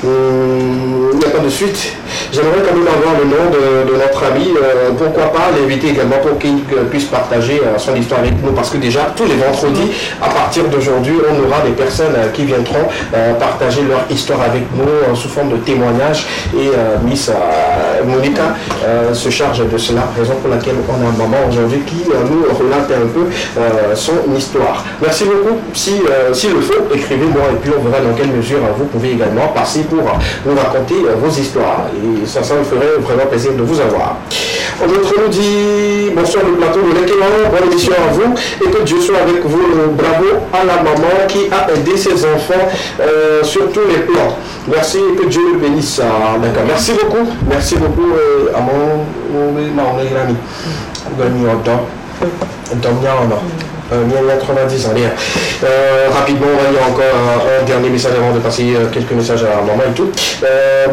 Il n'y a pas de suite. J'aimerais quand même avoir le nom de notre ami, pourquoi pas l'inviter également pour qu'il puisse partager son histoire avec nous, parce que déjà tous les vendredis, à partir d'aujourd'hui, on aura des personnes qui viendront partager leur histoire avec nous sous forme de témoignage, et Miss Monica se charge de cela, raison pour laquelle on a un maman aujourd'hui qui nous relate un peu son histoire. Merci beaucoup. Si le faut, écrivez-moi et puis on verra dans quelle mesure vous pouvez également passer pour nous raconter vos histoires. Et ça me ferait vraiment plaisir de vous avoir. On nous dit bonsoir le plateau de Lekema, bonne émission à vous et que Dieu soit avec vous. Bravo à la maman qui a aidé ses enfants sur tous les plans. Merci et que Dieu le bénisse. D'accord. Merci beaucoup à mon ami. Il y a 90 ans. Rapidement, il y a encore un dernier message avant de passer quelques messages à maman et tout.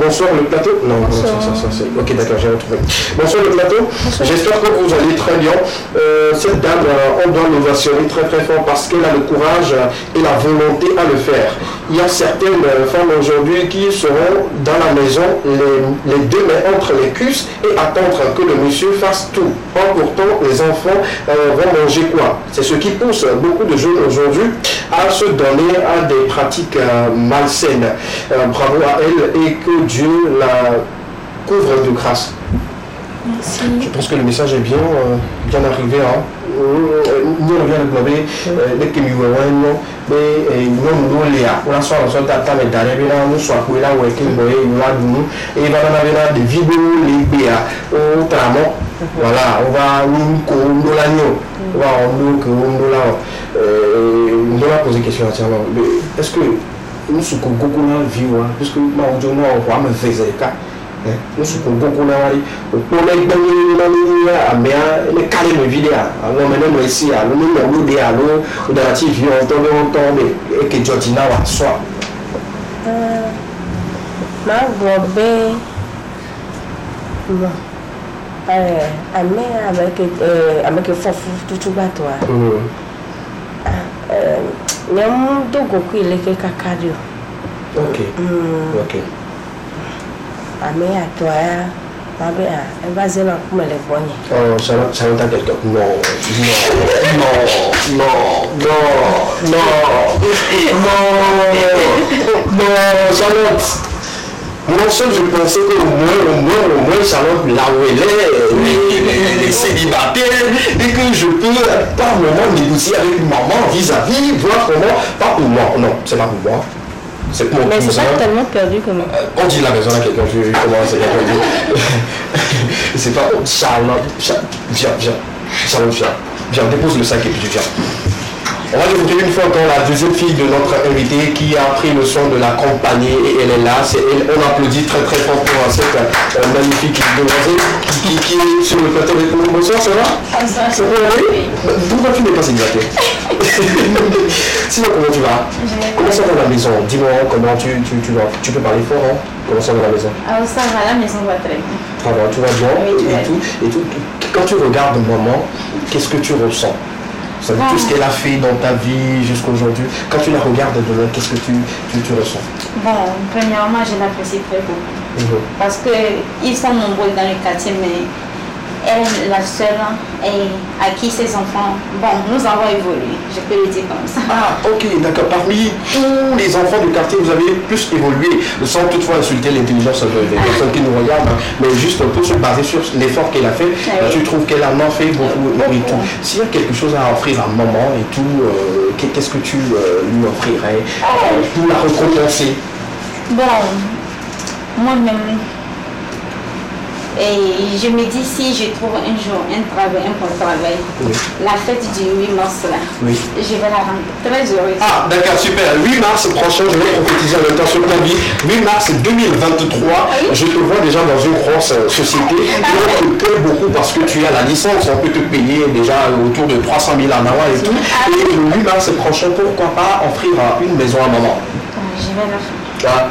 Bonsoir le plateau. Non, ça c'est. Ok, d'accord, j'ai retrouvé. Bonsoir le plateau. J'espère que vous allez très bien. Cette dame, on doit l'ovationner très très fort parce qu'elle a le courage et la volonté à le faire. Il y a certaines femmes aujourd'hui qui seront dans la maison les deux mains entre les cuisses et attendre que le monsieur fasse tout. Or pourtant, les enfants vont manger quoi? C'est ce qui pousse beaucoup de jeunes aujourd'hui à se donner à des pratiques malsaines. Bravo à elle et que Dieu la couvre de grâce. Merci. Je pense que le message est bien arrivé. Nous on vient de glober dès que nous voyons nous léa on a soit on t'a mais d'aller nous soit pour là où est qu'il boye nous là nous et va dans des vidéos les béa au tramo voilà on va nous l'agneau on va nous là nous va poser question entièrement est-ce que nous sommes beaucoup dans la vie parce que moi on va me faire ça nous sommes beaucoup dans la vie pour les mais les carrés de vidéo alors maintenant ici alors nous des alors dans la TV on tombe et que Georgina va soit ma gobe bon avec fofu tout bateau nem do goku ile ke kakadio ok Amé à toi, elle va se la couper les poignets. Oh, ça va quelqu'un. Non. Charlotte. Moi seul, je pensais qu'au moins, Charlotte, là où elle est, les célibataires, et que je peux, par moment, négocier avec maman vis-à-vis, voir comment, pas pour moi, non, c'est pas pour moi. Mais c'est pas tellement perdu comme. On dit la maison à quelqu'un, je vais commencer à dire. C'est pas Charlotte, viens. Charlotte, viens, dépose le sac et puis tu viens. On va écouter une fois encore la deuxième fille de notre invité qui a pris le soin de l'accompagner et elle est là. C'est elle. On applaudit très très fort pour cette magnifique demoiselle qui est sur le plateau avec nous. Bonsoir, ça va? Ça va, oui. Pourquoi tu n'es pas célibataire? Sinon, comment tu vas? Comment ça va dans la maison? Dis-moi comment tu vas. Tu peux parler fort, hein? Comment ça va dans la maison? Ah, ça va, la maison va très bien. Ça va, tu vas bien? Oui, et tout. Quand tu regardes maman, qu'est-ce que tu ressens? Tout ce qu'elle a fait dans ta vie jusqu'à aujourd'hui, quand tu la regardes de loin, qu'est-ce que tu ressens? Bon, premièrement, je l'apprécie très beaucoup. Parce qu'ils sont nombreux dans le quartier, mais elle est la seule à qui ses enfants, bon, nous avons évolué, je peux le dire comme ça. Ah, ok, d'accord. Parmi tous les enfants du quartier, vous avez plus évolué, sans toutefois insulter l'intelligence des personnes qui nous regardent, mais juste pour se baser sur l'effort qu'elle a fait. Tu trouves qu'elle en a fait beaucoup et tout. S'il y a quelque chose à offrir à maman et tout, qu'est-ce que tu lui offrirais pour la récompenser? Bon, moi-même, Et je me dis, si je trouve un jour un bon travail, la fête du 8 mars là, je vais la rendre très heureuse. Ah, d'accord, super. 8 mars prochain, je vais concrétiser en même temps sur ta vie. 8 mars 2023, je te vois déjà dans une grosse société. Et on te paie beaucoup parce que tu as la licence. On peut te payer déjà autour de 300 000 en avant et tout. Et le 8 mars prochain, pourquoi pas offrir une maison à maman? Je vais la faire.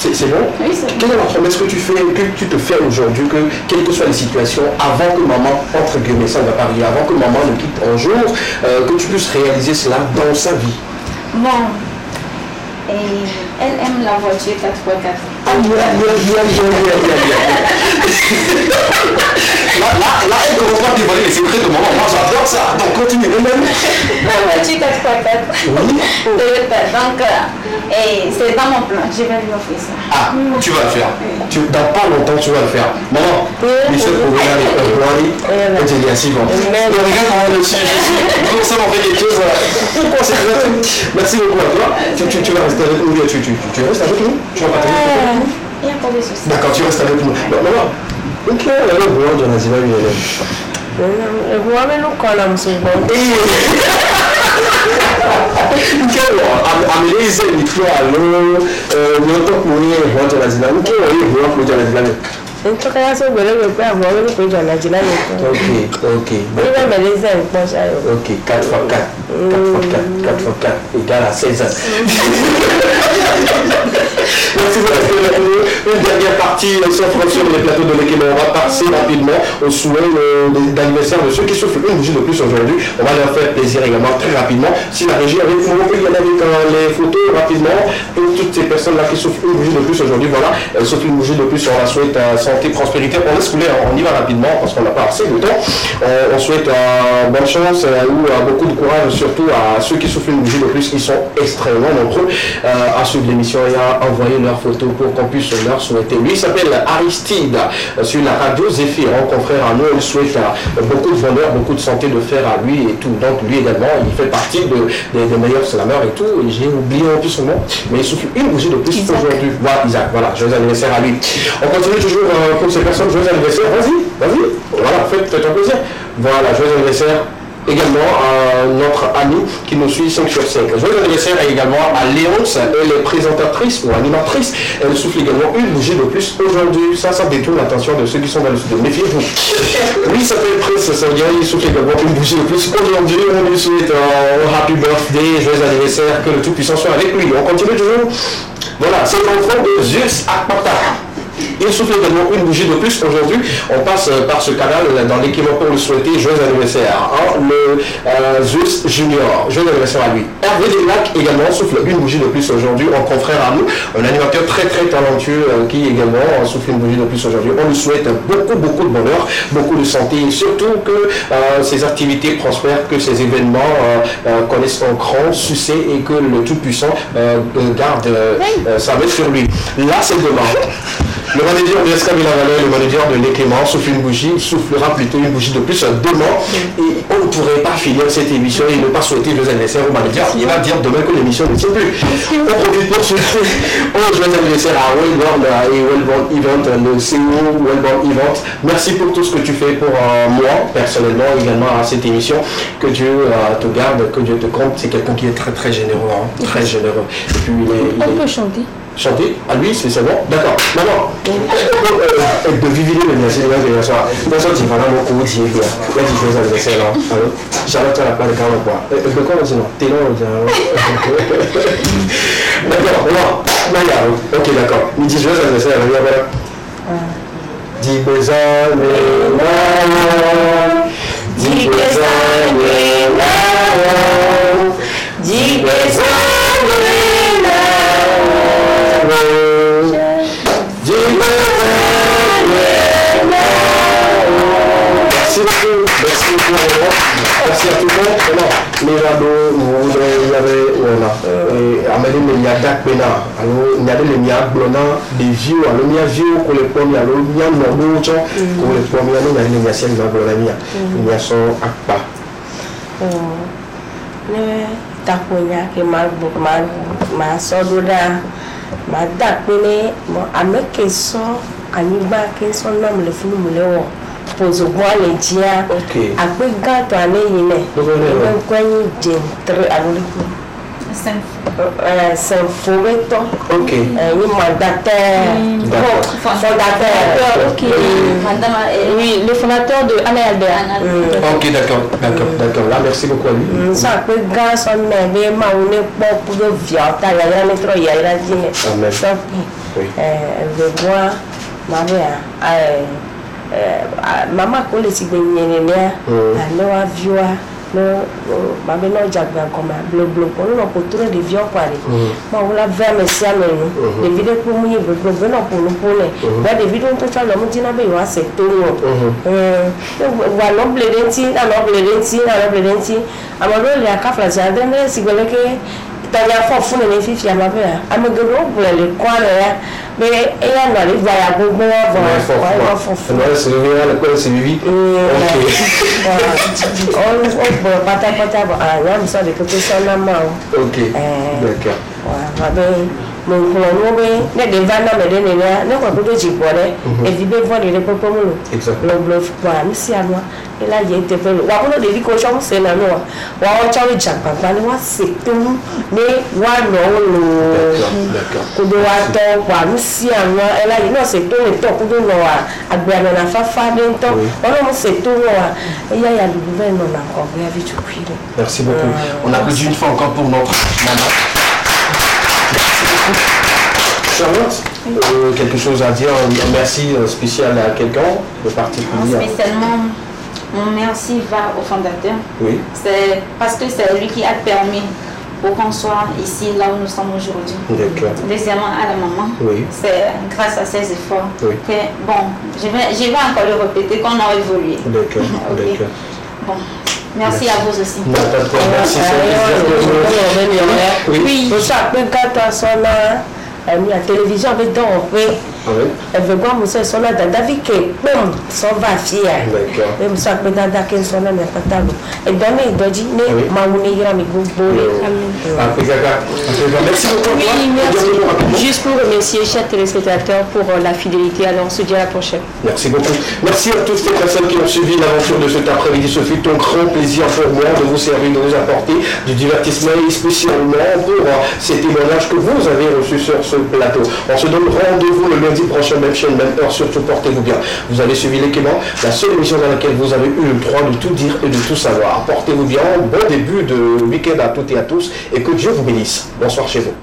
C'est bon? Oui, c'est bon. Quelle est la promesse que tu te fais aujourd'hui, que quelles que soient les situations, avant que maman, entre guillemets, ça ne va pas arriver, avant que maman ne quitte un jour, que tu puisses réaliser cela dans sa vie? Bon, et elle aime la voiture 4x4. Là, elle commence pas à dévoiler les secrets de maman. Moi, j'adore ça. Donc, continue. La voiture 4x4. Oui. Donc, c'est dans mon plan. Je vais lui offrir ça. Ah, tu vas le faire. Dans pas longtemps, tu vas le faire. Maman, Michel Pouvenard et je dis ainsi, bon. Regarde comment on le suit. Comme ça, on fait quelque chose. Pourquoi c'est gratuit? Merci beaucoup à toi. Tu vas rester avec nous. Tu restes avec nous? Tu vas pas t'arrêter? Il n'y a pas de souci. D'accord, tu restes avec nous. Maman, ok, elle est bonne, j'en ai dit, elle est. Ameleze micro alo nyoto kuni hoja lazima mke wali huwa kuja lazima. Ntoka yaso gbere pe abo wali kuja lazima ni. OK. Ni ameleze npo shayo. OK, 4x4 égale à 16 ans. Merci beaucoup. Une dernière partie sur les plateaux de l'équipe. On va passer rapidement au souhait d'anniversaire de ceux qui souffrent une bougie de plus aujourd'hui. On va leur faire plaisir également très rapidement. Si la régie avec nous, on peut y aller avec les photos rapidement. Pour toutes ces personnes-là qui souffrent une bougie de plus aujourd'hui, voilà, elles souffrent une bougie de plus. On la souhaite santé, prospérité. On laisse couler, on y va rapidement parce qu'on n'a pas assez de temps. On souhaite bonne chance ou beaucoup de courage, surtout à ceux qui souffrent une bougie de plus, qui sont extrêmement nombreux à suivre l'émission et à envoyer leurs photos pour qu'on puisse leur souhaiter. Lui, il s'appelle Aristide sur la radio Zéphyr, un confrère à nous. Il souhaite beaucoup de bonheur, beaucoup de santé, de fer à lui et tout. Donc lui également, il fait partie des meilleurs slameurs et tout. Et j'ai oublié un peu son nom, mais il souffle une bougie de plus aujourd'hui. Voilà, Isaac, voilà, joyeux anniversaire à lui. On continue toujours pour ces personnes, joyeux anniversaire. Vas-y. Voilà, faites-toi plaisir. Voilà, joyeux anniversaire. Également à notre amie qui nous suit 5 sur 5. Joyeux anniversaire également à Léonce, elle est présentatrice ou animatrice. Elle souffle également une bougie de plus aujourd'hui. Ça détourne l'attention de ceux qui sont dans le studio. Méfiez-vous. Lui, il s'appelle Prince Sadia, il souffle également une bougie de plus aujourd'hui. On lui souhaite un happy birthday, joyeux anniversaire, que le Tout-Puissant soit avec lui. On continue toujours. Voilà, c'est l'enfant de Zeus Akpata. Il souffle également une bougie de plus aujourd'hui. On passe par ce canal dans l'équipement pour le souhaiter joyeux anniversaire. Le Zeus Junior, joyeux anniversaire à lui. Hervé Deslacs également souffle une bougie de plus aujourd'hui. Un confrère à nous, un animateur très talentueux qui également souffle une bougie de plus aujourd'hui. On lui souhaite beaucoup de bonheur, beaucoup de santé et surtout que ses activités prospèrent, que ses événements connaissent un grand succès et que le Tout-Puissant garde sa main sur lui. Là, c'est demain. Le manager de SK Villavalais, le manager de l'Éclément soufflera plutôt une bougie de plus demain. Et on ne pourrait pas finir cette émission et ne pas souhaiter joyeux anniversaire au manager. Il va dire demain que l'émission ne tient plus. On profite pour souhaiter joyeux anniversaire à Wellborn et Wellborn Event, le CEO Wellborn Event. Merci pour tout ce que tu fais pour moi, personnellement, également à cette émission. Que Dieu te garde, que Dieu te compte. C'est quelqu'un qui est très généreux, hein, très généreux. Et puis On peut chanter. Chanter à lui, c'est ça, bon? D'accord. Maman, de vivre le message de la soirée. Dans ce petit moment, on dit qu'il y a des choses à laisser là. Alors, Charlotte, tu as pas de carreau quoi. De quoi on dit non? T'es non, d'accord, non. Ok, d'accord. Il dit choses à laisser là. Voilà. Dis besoin, dis Merci à tout le monde. Les radeaux, il y avait Amélie Meliadak Bena, il y avait les Miablona, des vieux, alors il y a vieux pour les premiers, alors il y a nos pour les premiers, il y a les Miaciens, il y a son Akpa. Taponya ke ma sododa ma dakpele mo ameke so Aniba qui sont nommés le flou mouleur. Pose au bois les dia. Ok. Après gâteau à l'année, il y a un c'est un fourreton. Ok. Oui, mandataire. Fondateur. Ok. Madame, Oui, le fondateur de Anna Albert. Ok, d'accord. Là, merci beaucoup à lui. Ça peut gâcher son mais ma on est pas pour le vieux. T'as la métro, il y a la dîner. Amen. Oui. Je vois ma mère. Maman colle si bien néné. Alors avion. No, ma belle no jagba comme bleu pour nous pour trouver des vieux parler. Ma on la vers mes siens nous. Des vidéos pour moi bleu non pour nous pour les. Bah des vidéos tout ça le monde n'a pas c'est tout. Voilà blédenti, alors blédenti. Amalo le akafla jardin si gole que tanya fo fun les filles à ma mère. Amagelo pour les coins là. Mais et là non les voyages pour moi Ouais, c'est le quoi c'est Vivi. Ok. On pata ah là ça de côté ça là Ok. D'accord. Ouais, mais ne devant na me de ne quoi pour dire bolé et vivre voir les propos nous. Exactement. Le bluff quoi, si à moi et là il était fait. Wa ko de ko chon c'est na no. Wa o chawi jakpa ba ni wa c'est tout mais wa no D'accord. ko do wa to wa si à moi et là il non c'est tout le temps ko do no wa agbe na fafa de temps. On non c'est tout wa et il y a le gouvernement encore bien vite cuire. Merci beaucoup. On applaudit une fois encore pour notre maman. Charlotte, quelque chose à dire, un merci spécial à quelqu'un de particulier? Spécialement, mon merci va au fondateur. Oui. C'est parce que c'est lui qui a permis pour qu'on soit ici, là où nous sommes aujourd'hui. D'accord. Deuxièmement, à la maman. Oui. C'est grâce à ses efforts Oui. que, bon, je vais encore le répéter, qu'on a évolué. D'accord. Okay. D'accord. Bon. Merci à vous aussi. Merci. Oui, ça peut quand on a la télévision avec donc elle veut voir monsieur son là David que bon son va fier. D'accord. Même ça peut dada que son là n'est pas tabou. Et donner doji ne maouni ira mi gogo. Merci beaucoup. Oui, merci. Juste pour remercier chers téléspectateurs pour la fidélité. Alors on se dit à la prochaine. Merci beaucoup. Merci à toutes les personnes qui ont suivi l'aventure de cet après-midi. Ce fut un grand plaisir pour moi de vous servir, de vous apporter du divertissement et spécialement pour ces témoignages que vous avez reçus sur ce plateau. On se donne rendez-vous le lundi prochain, même chaîne, même heure. Surtout portez-vous bien. Vous avez suivi les Quémans, la seule émission dans laquelle vous avez eu le droit de tout dire et de tout savoir. Portez-vous bien. Bon début de week-end à toutes et à tous et que Dieu vous bénisse. Bonsoir chez vous.